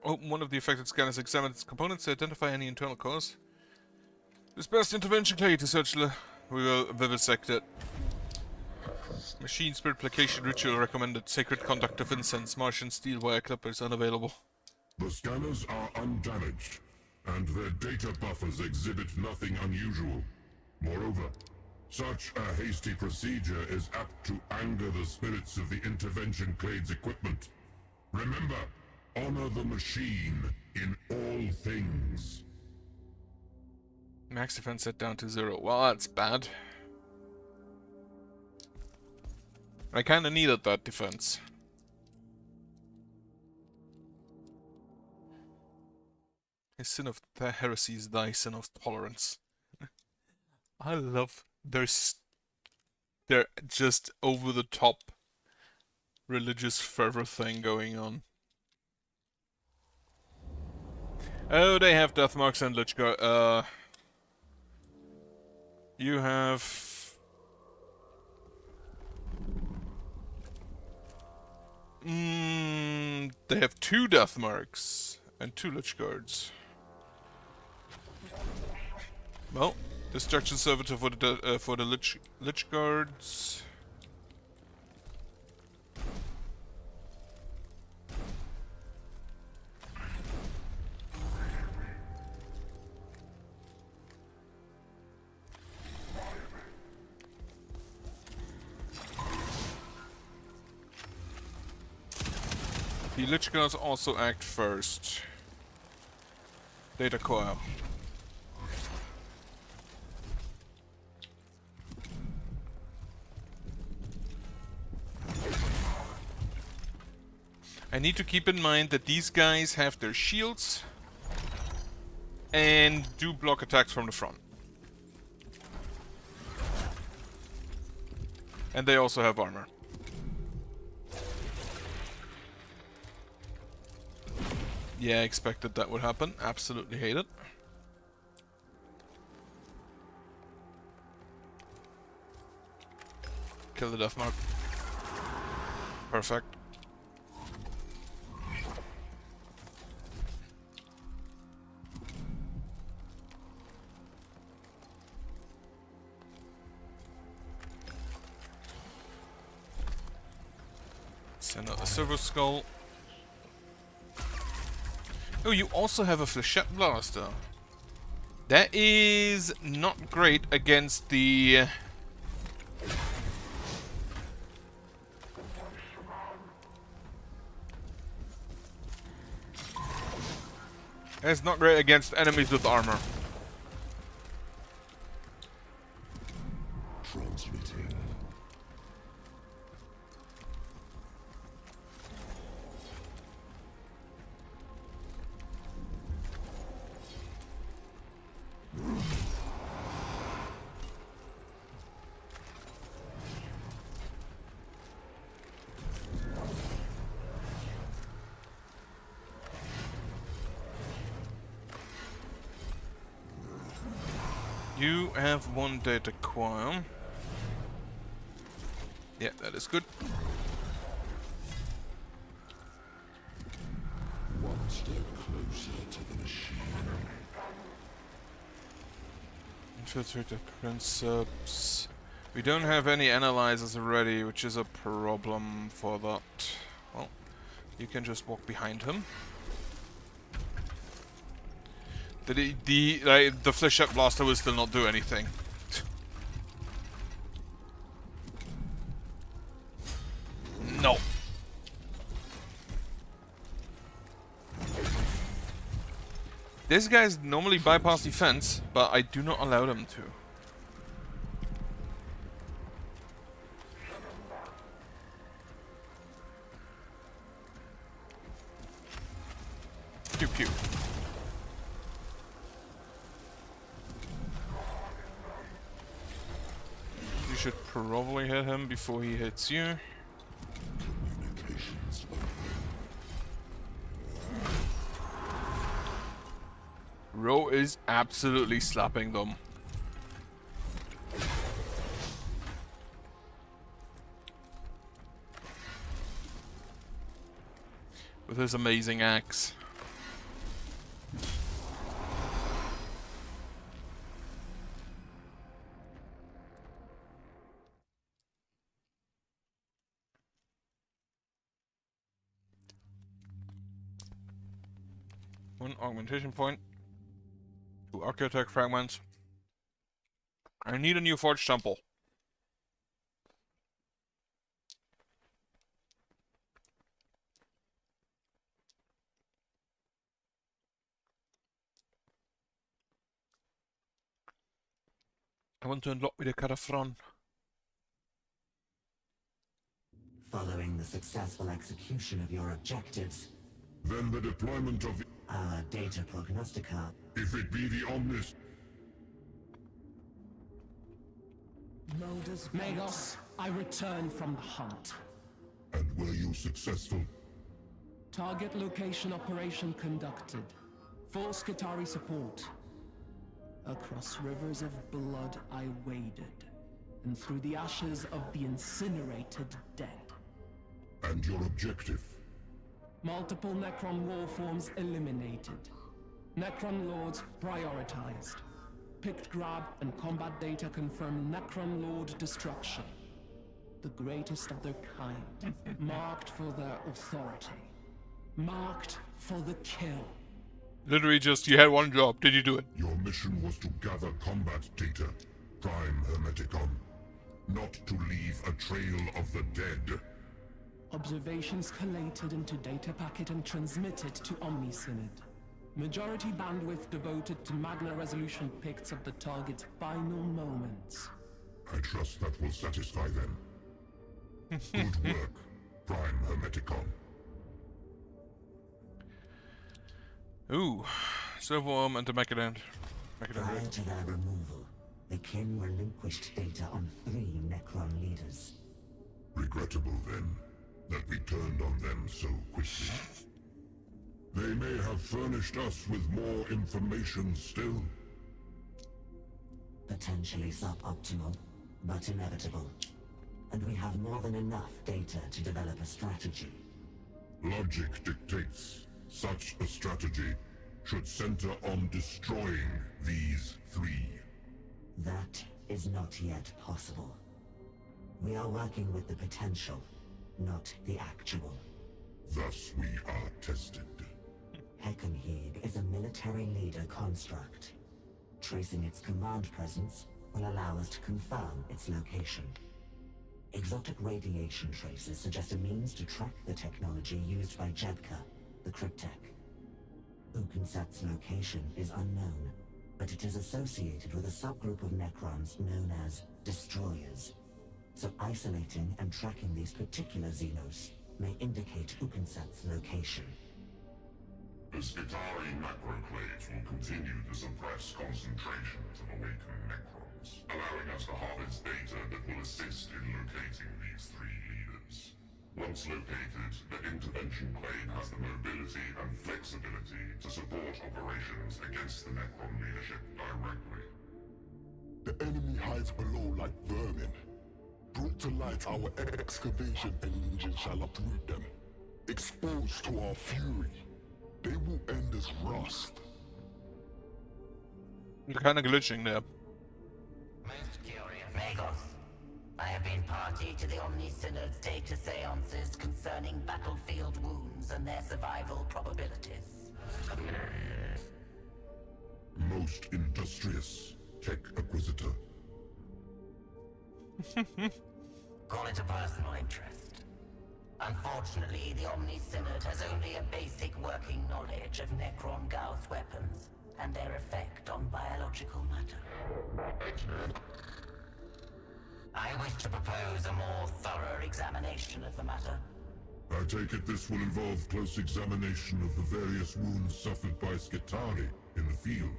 Speaker 1: Open one of the affected scanners, examine its components to identify any internal cause. Disperse the intervention clay to search we will vivisect it. Machine spirit placation ritual recommended. Sacred conduct of incense. Martian steel wire clippers unavailable.
Speaker 3: The scanners are undamaged, and their data buffers exhibit nothing unusual. Moreover, such a hasty procedure is apt to anger the spirits of the intervention clade's equipment. Remember, honor the machine in all things.
Speaker 1: Max defense set down to 0. Well, that's bad. I kinda needed that defense. His sin of heresy is thy sin of tolerance. I love their just over the top religious fervor thing going on. Oh, they have death marks and Lich Guard. You have... they have 2 death marks and 2 lich guards. Well, destruction servitor for the lich guards. The lich guards also act first. Data coil. I need to keep in mind that these guys have their shields and do block attacks from the front. And they also have armor. Yeah, I expected that would happen. Absolutely hate it. Kill the death mark. Perfect. Send out the silver skull. Oh, you also have a flechette blaster. That is not great against the... That's not great against enemies with armor.
Speaker 3: Transmitting.
Speaker 1: You have 1 data coil. Yeah, that is good.
Speaker 3: One step closer to the machine.
Speaker 1: Infiltrate the Princeps. We don't have any analyzers ready, which is a problem for that. Well, you can just walk behind him. The flechette blaster will still not do anything. No. These guys normally bypass defense, but I do not allow them to. Pew pew. You should probably hit him before he hits you.
Speaker 3: Communications open.
Speaker 1: Ro is absolutely slapping them. With his amazing axe. One augmentation point. 2 architect fragments. I need a new forge temple. I want to unlock me the Kataphron.
Speaker 8: Following the successful execution of your objectives,
Speaker 3: Then the deployment of the...
Speaker 8: our data prognostica.
Speaker 3: If it be the Omnis...
Speaker 7: Magos, I return from the hunt.
Speaker 3: And were you successful?
Speaker 7: Target location operation conducted. Full Skitarii support. Across rivers of blood I waded, and through the ashes of the incinerated dead.
Speaker 3: And your objective?
Speaker 7: Multiple Necron war forms eliminated. Necron lords prioritized. Picked grab and combat data confirm Necron lord destruction. The greatest of their kind. Marked for their authority. Marked for the kill.
Speaker 1: Literally just, you had one job. Did you do it?
Speaker 3: Your mission was to gather combat data, Prime Hermeticon. Not to leave a trail of the dead.
Speaker 7: Observations collated into data packet and transmitted to Omnisynod. Majority bandwidth devoted to Magna resolution pics of the target's final moments.
Speaker 3: I trust that will satisfy them. Good work, Prime Hermeticon.
Speaker 1: Ooh, Silverworm and the Mechanic.
Speaker 8: Prior to their removal, the kin relinquished data on 3 Necron leaders.
Speaker 3: Regrettable, then, that we turned on them so quickly. They may have furnished us with more information still.
Speaker 8: Potentially suboptimal, but inevitable. And we have more than enough data to develop a strategy.
Speaker 3: Logic dictates such a strategy should center on destroying these 3.
Speaker 8: That is not yet possible. We are working with the potential, not the actual.
Speaker 3: Thus we are tested.
Speaker 8: Heckenheeb is a military leader construct. Tracing its command presence will allow us to confirm its location. Exotic radiation traces suggest a means to track the technology used by Jedka, the Cryptek. Ukensat's location is unknown, but it is associated with a subgroup of Necrons known as Destroyers. So isolating and tracking these particular Xenos may indicate Ukensat's location.
Speaker 3: The Skitarii macroclades will continue to suppress concentrations of awakened Necrons, allowing us to harvest data that will assist in locating these 3 leaders. Once located, the intervention clade has the mobility and flexibility to support operations against the Necron leadership directly.
Speaker 9: The enemy hides below like vermin. Brought to light, our excavation engine shall uproot them. Exposed to our fury, they will end as rust.
Speaker 1: You're kind of glitching there.
Speaker 10: Most curious Magos. I have been party to the Omnisynod's data seances concerning battlefield wounds and their survival probabilities.
Speaker 3: Most industrious Tech Acquisitor.
Speaker 10: Call it a personal interest. Unfortunately, the Omnisynod has only a basic working knowledge of Necron Gauss weapons and their effect on biological matter. I wish to propose a more thorough examination of the matter.
Speaker 3: I take it this will involve close examination of the various wounds suffered by Skitarii in the field.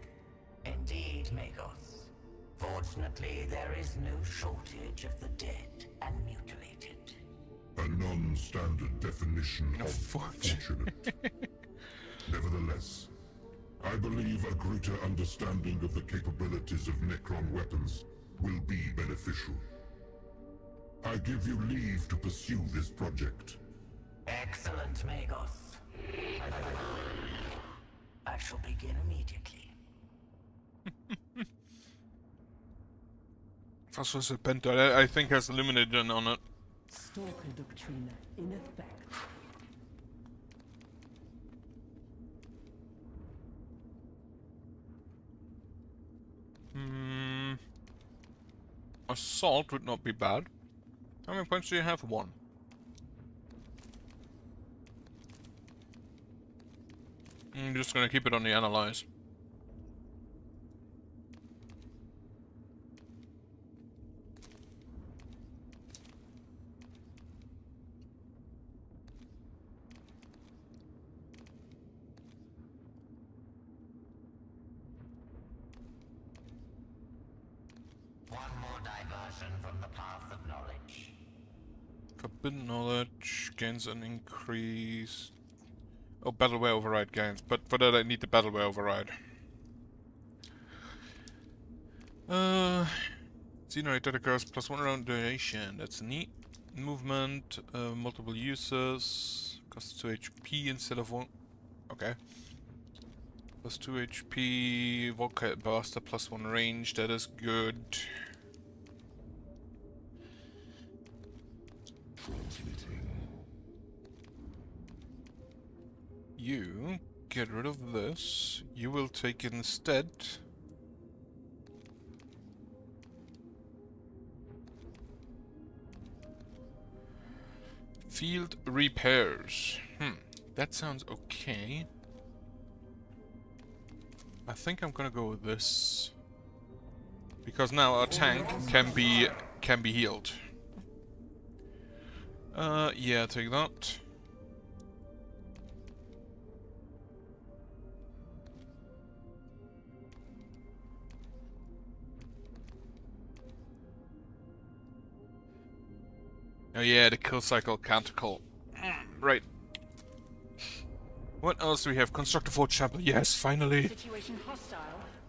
Speaker 10: Indeed, Magos. Fortunately, there is no shortage of the dead and mutilated.
Speaker 3: A non-standard definition of
Speaker 1: Unfortunate.
Speaker 3: fortunate. Nevertheless, I believe a greater understanding of the capabilities of Necron weapons will be beneficial. I give you leave to pursue this project.
Speaker 10: Excellent, Magos. I shall begin immediately.
Speaker 1: Fossil Serpentor, I think has Illuminated on it.
Speaker 7: Stalker Doctrina in effect.
Speaker 1: Assault would not be bad. How many points do you have? 1. I'm just gonna keep it on the analyze.
Speaker 10: One more diversion from the path of knowledge.
Speaker 1: Forbidden knowledge gains an increase. Oh, battleware override gains, but for that I need the battleware override. Xenorate occurs +1 round duration. That's neat. Movement, multiple uses, costs 2 HP instead of 1. Okay. Plus 2 HP, Volkite Blaster +1 range, that is good. You get rid of this. You will take it instead. Field repairs. That sounds okay. I think I'm gonna go with this. Because now our tank can be healed. Yeah, take that. Oh yeah, the kill cycle canticle. Right. What else do we have? Construct a fort chapel. Yes, finally.
Speaker 5: Situation hostile.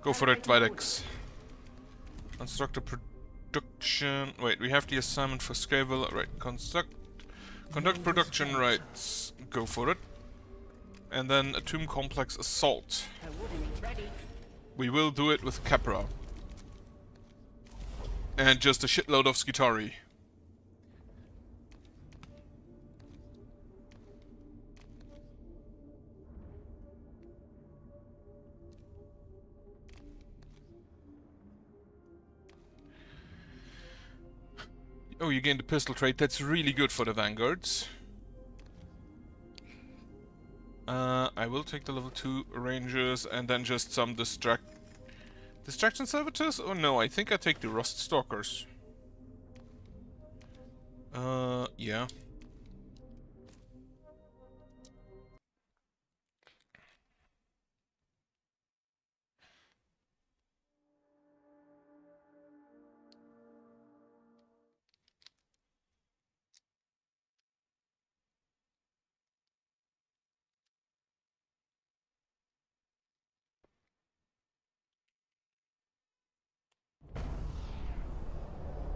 Speaker 1: Go for it,
Speaker 5: Calibrating
Speaker 1: Videx. Construct a production. Wait, we have the assignment for Scable. Right, conduct production rights. Go for it. And then a tomb complex assault.
Speaker 5: Coordinates ready.
Speaker 1: We will do it with Capra. And just a shitload of Skitari. Oh, you gained a pistol trait. That's really good for the vanguards. I will take the level 2 rangers and then just some distraction servitors? Oh no, I think I take the rust stalkers. Yeah.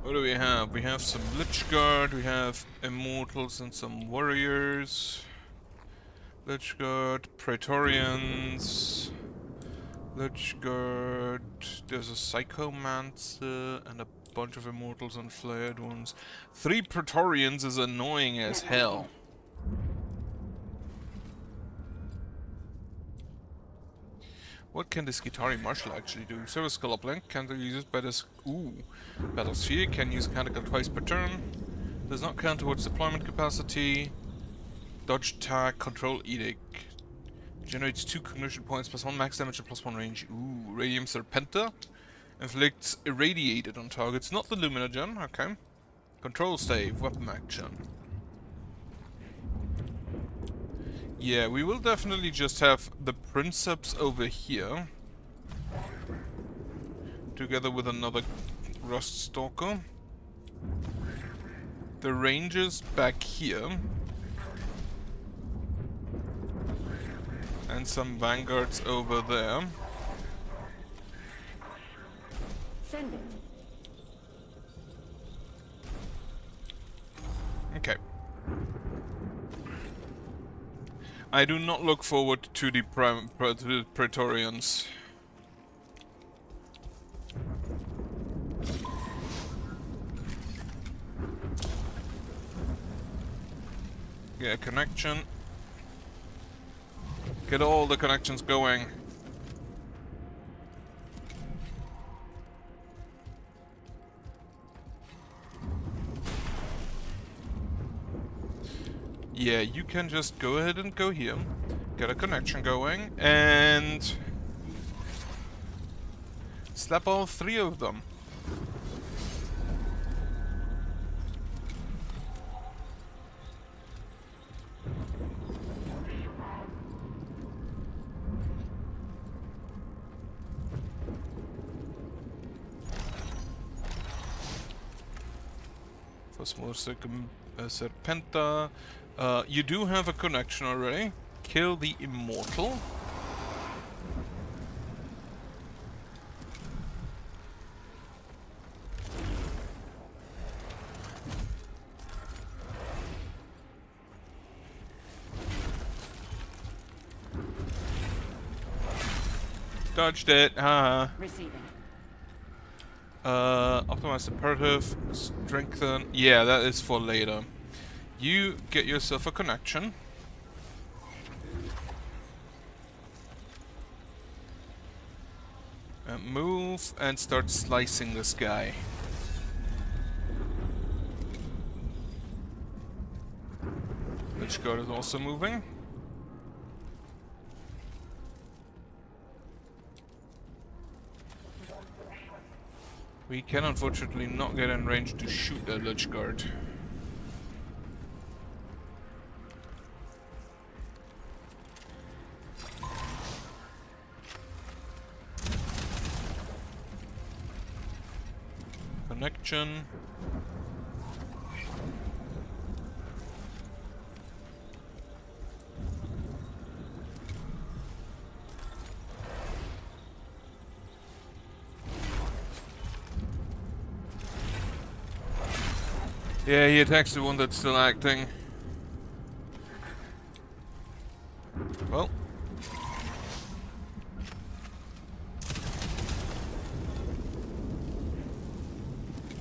Speaker 1: What do we have? We have some Lich Guard, we have Immortals and some Warriors. Lich Guard, Praetorians. Lich Guard, there's a Psychomancer and a bunch of Immortals and Flared ones. 3 Praetorians is annoying as hell. What can this Skitari Marshal actually do? Service Skull Uplink can be used by this Battlesphere, can use Canticle twice per turn. Does not count towards deployment capacity. Dodge attack, control edict. Generates 2 cognition points, +1 max damage and +1 range. Ooh, Radium Serpenta. Inflicts irradiated on targets, not the Luminogen, okay. Control save, weapon action. Yeah, we will definitely just have the Princeps over here. Together with another Rust Stalker. The Rangers back here. And some Vanguards over there.
Speaker 5: Send it.
Speaker 1: Okay. I do not look forward to the Praetorians. Get a connection. Get all the connections going. Yeah, you can just go ahead and go here, get a connection going, and slap all 3 of them. Serpenta. You do have a connection already. Kill the Immortal. Dodged it, haha.
Speaker 5: Receiving.
Speaker 1: Optimize imperative, strengthen. Yeah, that is for later. You get yourself a connection. And move and start slicing this guy. Lich Guard is also moving. We can unfortunately not get in range to shoot that Lich Guard. Connection. Yeah, he attacks the one that's still acting. Well.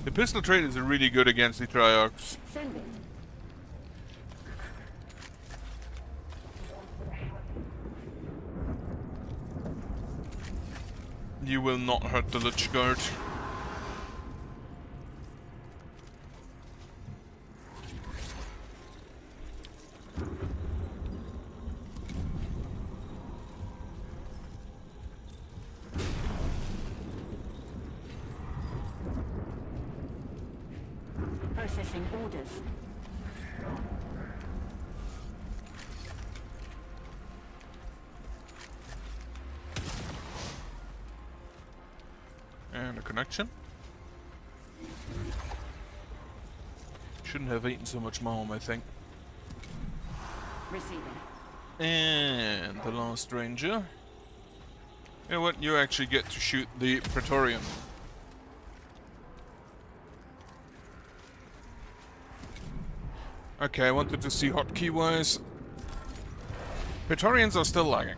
Speaker 1: The pistol trait is really good against the Triox.
Speaker 5: Sending.
Speaker 1: You will not hurt the Lich Guard.
Speaker 5: Processing orders.
Speaker 1: And a connection. Shouldn't have eaten so much Malm, I think.
Speaker 5: Receiving.
Speaker 1: And the last ranger. You know what? You actually get to shoot the Praetorian. Okay, I wanted to see hotkey-wise. Praetorians are still lagging.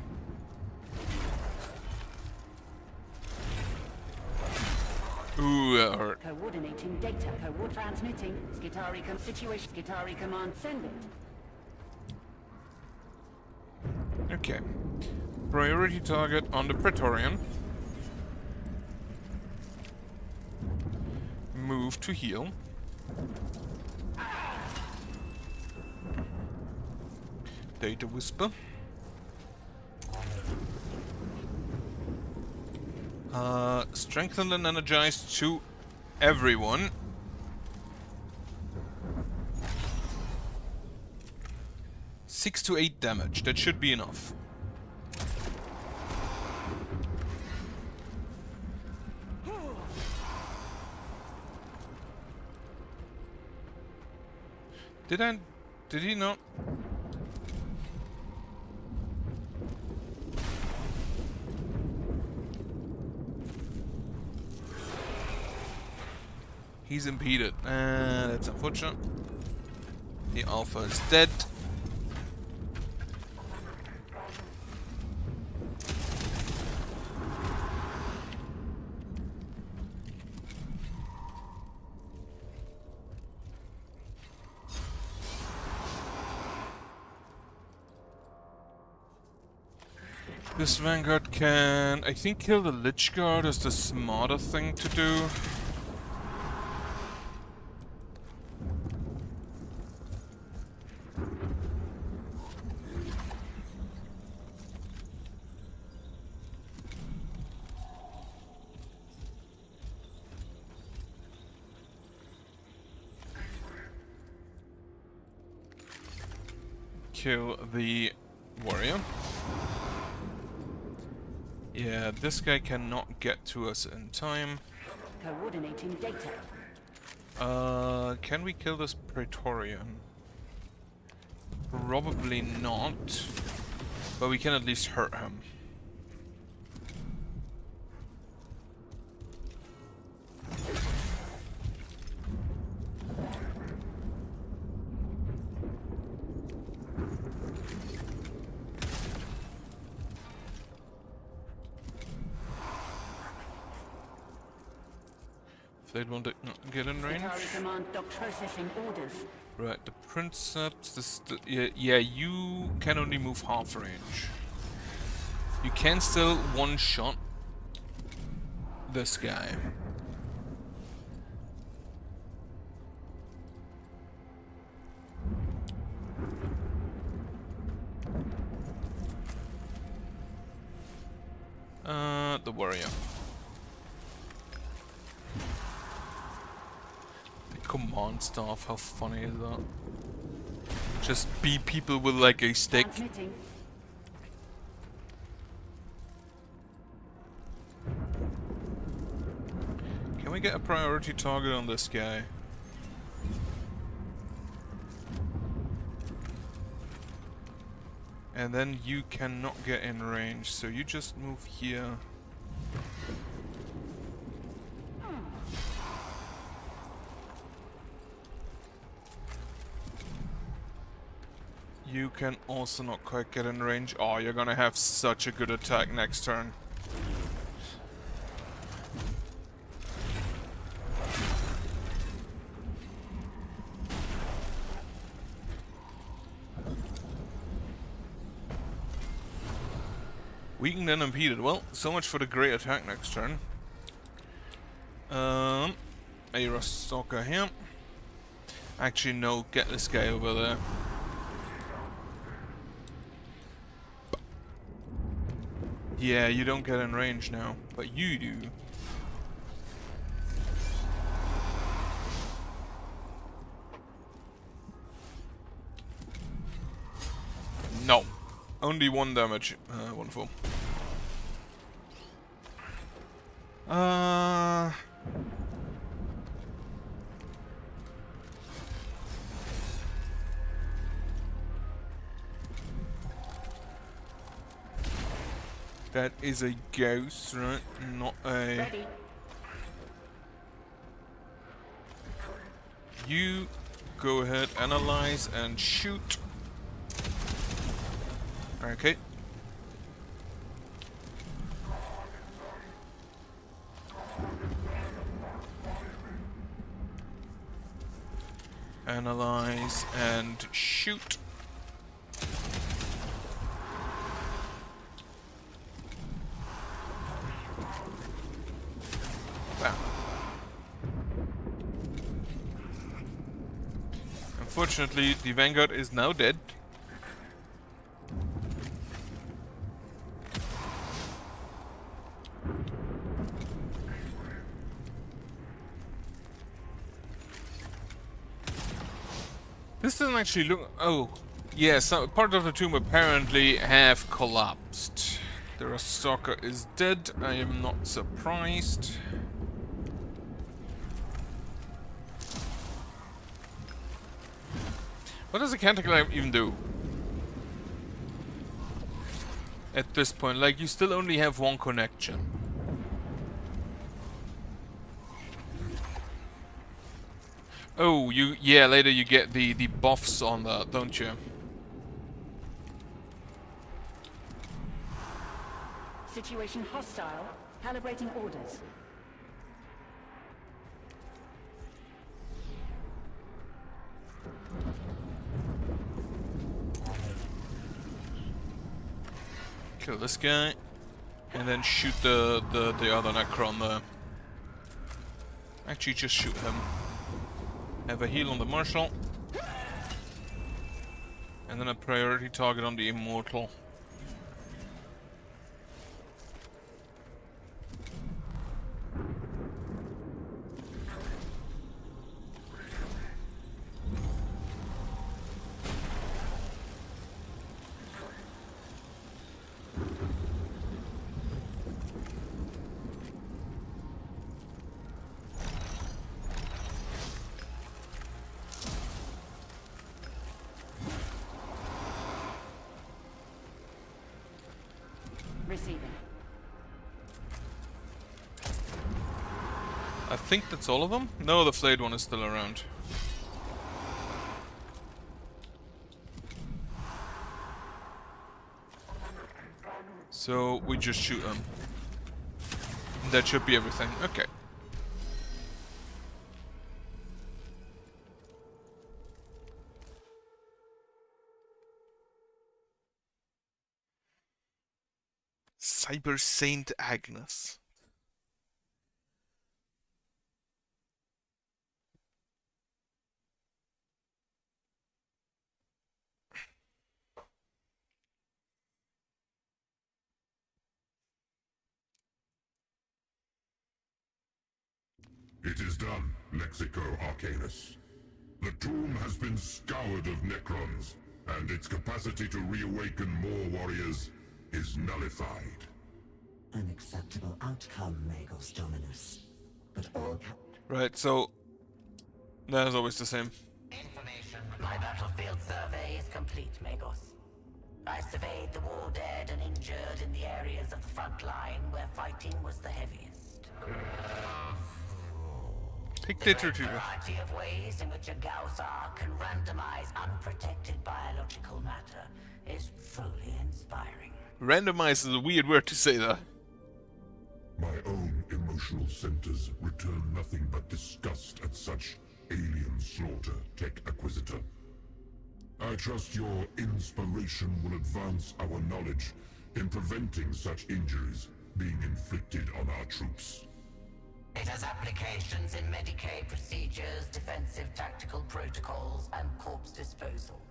Speaker 1: Ooh, that hurt.
Speaker 5: Coordinating data. Transmitting. Skitari situation. Skitari command sending.
Speaker 1: Okay. Priority target on the Praetorian. Move to heal. Data Whisper. Strengthened and energized to everyone. Six to 8 damage. That should be enough. Did he not? He's impeded. That's unfortunate. The Alpha is dead. This Vanguard can, I think, kill the Lich Guard is the smarter thing to do. Kill the warrior. Yeah, this guy cannot get to us in time.
Speaker 5: Coordinating data.
Speaker 1: Can we kill this Praetorian? Probably not. But we can at least hurt him. Flayed one did not get in range.
Speaker 5: Skitari Command Doc processing orders.
Speaker 1: Right, the Princeps, yeah, you can only move half range. You can still one-shot this guy. The warrior. The command staff, how funny is that? Just be people with like a stick.
Speaker 5: Transmitting.
Speaker 1: Can we get a priority target on this guy? And then you cannot get in range, so you just move here. You can also not quite get in range. Oh, you're gonna have such a good attack next turn. Weakened and impeded. Well, so much for the great attack next turn. A Rust Stalker here. Actually, no, get this guy over there. Yeah, you don't get in range now, but you do. No. Only 1 damage. Wonderful. That is a ghost, right? Not a...
Speaker 5: Ready.
Speaker 1: You go ahead, analyze, and shoot. Okay. Analyze and shoot. Bam. Unfortunately, the Vanguard is now dead. This doesn't actually look... Oh, yeah, so part of the tomb apparently have collapsed. The Rasaka is dead, I am not surprised. What does a Cataclysm even do? At this point, like, you still only have 1 connection. Oh, yeah, later you get the buffs on that, don't you?
Speaker 5: Situation hostile. Calibrating orders.
Speaker 1: Kill this guy, and then shoot the other Necron there. Actually, just shoot him. Have a heal on the Marshal. And then a priority target on the Immortal.
Speaker 5: Receiving.
Speaker 1: I think that's all of them? No, the flayed one is still around. So we just shoot them. That should be everything. Okay. Cyber Saint Agnes.
Speaker 3: It is done, Lexico Arcanus. The tomb has been scoured of Necrons, and its capacity to reawaken more warriors is nullified.
Speaker 8: An acceptable outcome, Magos Dominus. But all
Speaker 1: Right, so that is always the same.
Speaker 10: Information. My battlefield survey is complete, Magos. I surveyed the war dead and injured in the areas of the front line where fighting was the heaviest.
Speaker 1: Pick
Speaker 10: The
Speaker 1: data
Speaker 10: great
Speaker 1: retriever.
Speaker 10: variety of ways in which a Gauss arc can randomize unprotected biological matter is truly inspiring.
Speaker 1: Randomize is a weird word to say there.
Speaker 3: My own emotional centers return nothing but disgust at such alien slaughter, Tech Acquisitor. I trust your inspiration will advance our knowledge in preventing such injuries being inflicted on our troops.
Speaker 10: It has applications in Medicaid procedures, defensive tactical protocols, and corpse disposal.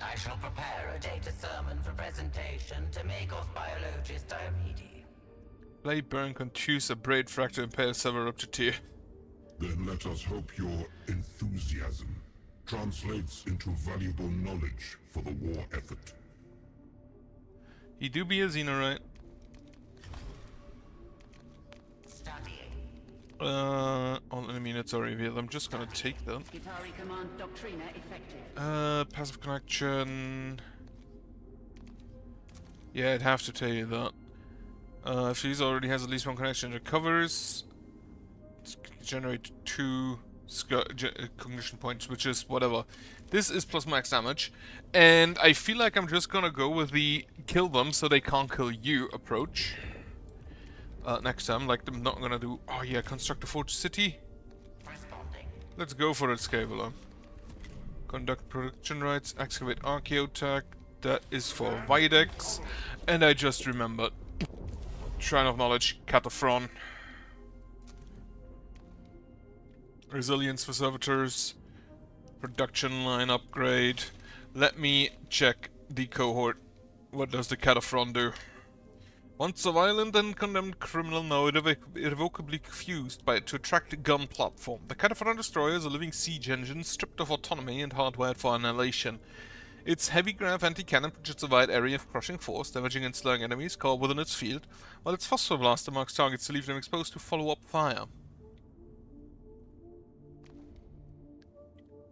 Speaker 10: I shall prepare a data sermon for presentation to Magos Biologist Diomede.
Speaker 1: Blade burn, contuse, a braid fracture, impale, sever, rupture tear.
Speaker 3: Then let us hope your enthusiasm translates into valuable knowledge for the war effort.
Speaker 1: He do be a Xenorite. All enemy units are revealed. I'm just gonna take that.
Speaker 5: Skitari command doctrina effective.
Speaker 1: Passive connection. Yeah, I'd have to tell you that. If she already has at least one connection, it covers. Generate 2 cognition points, which is whatever. This is plus max damage, and I feel like I'm just gonna go with the kill them so they can't kill you approach. Next time, like I'm not gonna do. Oh yeah, construct a forge city. Let's go for it, Scaveler. Conduct production rights, excavate archaeotech. That is for Videx, and I just remembered. Shrine of Knowledge, Kataphron. Resilience for servitors. Production line upgrade. Let me check the cohort. What does the Kataphron do? Once a violent and condemned criminal, now irrevocably fused by it to attract a gun platform. The Kataphron destroyer is a living siege engine stripped of autonomy and hardwired for annihilation. Its heavy grav anti-cannon projects a wide area of crushing force, damaging and slowing enemies caught within its field, while its phosphor blaster marks targets to leave them exposed to follow-up fire.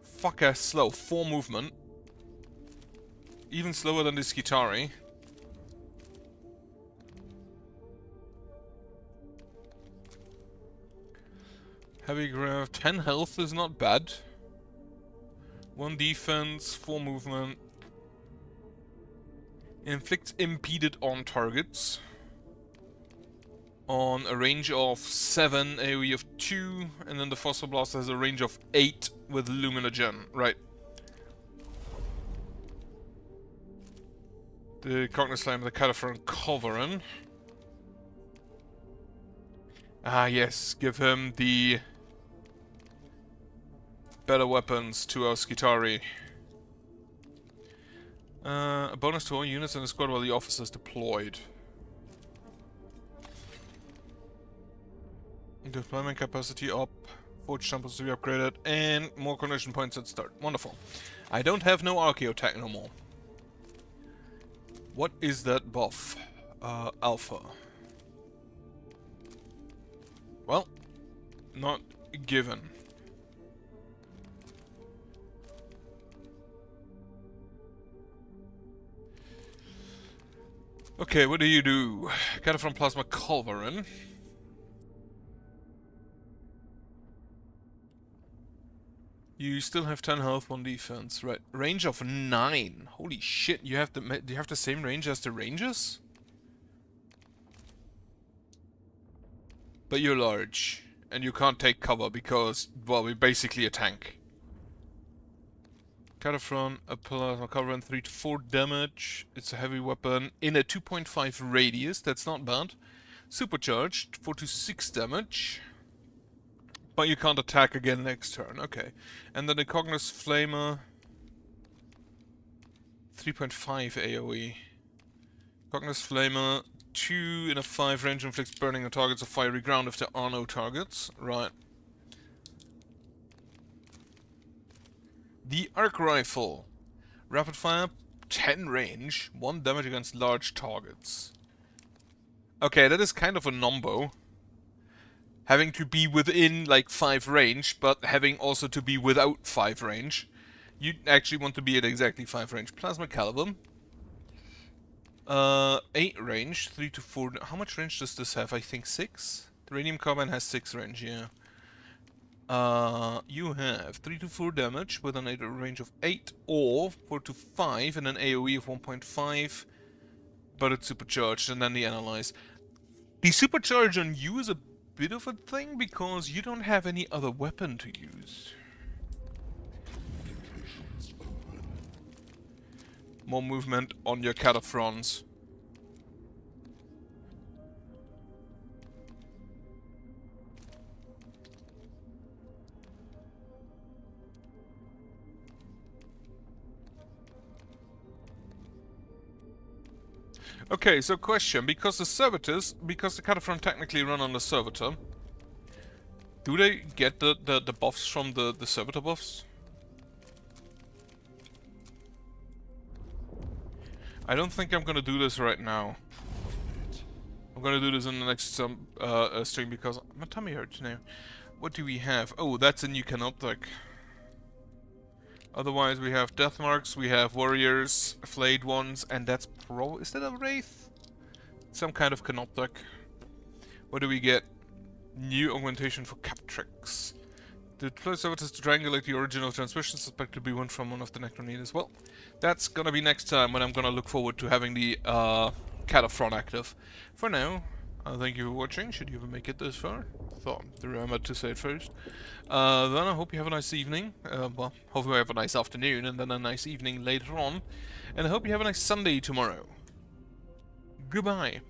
Speaker 1: Fuck-ass slow. 4 movement. Even slower than the Skitari. Heavy grav. 10 health is not bad. 1 defense, 4 movement. Inflicts impeded on targets. On a range of 7, AoE of 2, and then the Phosphor Blaster has a range of 8 with Luminogen. Right. The Cognitive Slam, the Kataphron Culverin. Ah yes, give him the better weapons to our Skitari. A bonus to all units in the squad while the officer is deployed. Deployment capacity up, forge samples to be upgraded, and more condition points at start. Wonderful. I don't have no Archaeotech no more. What is that buff? Alpha. Well, not given. Okay, what do you do? Kataphron Plasma Culverin. You still have 10 health, 1 defense, right? Range of 9. Holy shit! You have do you have the same range as the Rangers? But you're large, and you can't take cover because, well, we're basically a tank. Kataphron, a plasma cover, 3 to 4 damage. It's a heavy weapon in a 2.5 radius. That's not bad. Supercharged, 4 to 6 damage. But you can't attack again next turn. Okay. And then the Cognos Flamer, 3.5 AoE. Cognos Flamer, 2 in a 5 range, inflicts burning on targets of fiery ground if there are no targets. Right. The Arc Rifle. Rapid fire, 10 range, 1 damage against large targets. Okay, that is kind of a nombo. Having to be within, like, 5 range, but having also to be without 5 range. You actually want to be at exactly 5 range. Plasma Caliber. 8 range, 3 to 4... How much range does this have? I think 6? The Radium Carbine has 6 range, yeah. You have 3 to 4 damage with an range of 8, or 4 to 5 and an AoE of 1.5, but it's supercharged, and then the Analyze. The supercharge on you is a bit of a thing, because you don't have any other weapon to use. More movement on your Kataphrons. Okay, so question, because the Kataphron technically run on the servitor, do they get the buffs from the servitor buffs? I don't think I'm gonna do this right now. I'm gonna do this in the next stream because my tummy hurts now. What do we have? Oh, that's a new Canoptic. Otherwise, we have Death Marks, we have Warriors, Flayed Ones, and that's probably... Is that a Wraith? Some kind of Canoptic. What do we get? New augmentation for Captrix. The deploy servitors to triangulate the original transmission, suspect to be one from one of the Necron as well. That's gonna be next time when I'm gonna look forward to having the Kataphron active. For now, thank you for watching, should you ever make it this far. Thought I remembered to say it first. Then I hope you have a nice evening. Well, hope you have a nice afternoon and then a nice evening later on. And I hope you have a nice Sunday tomorrow. Goodbye.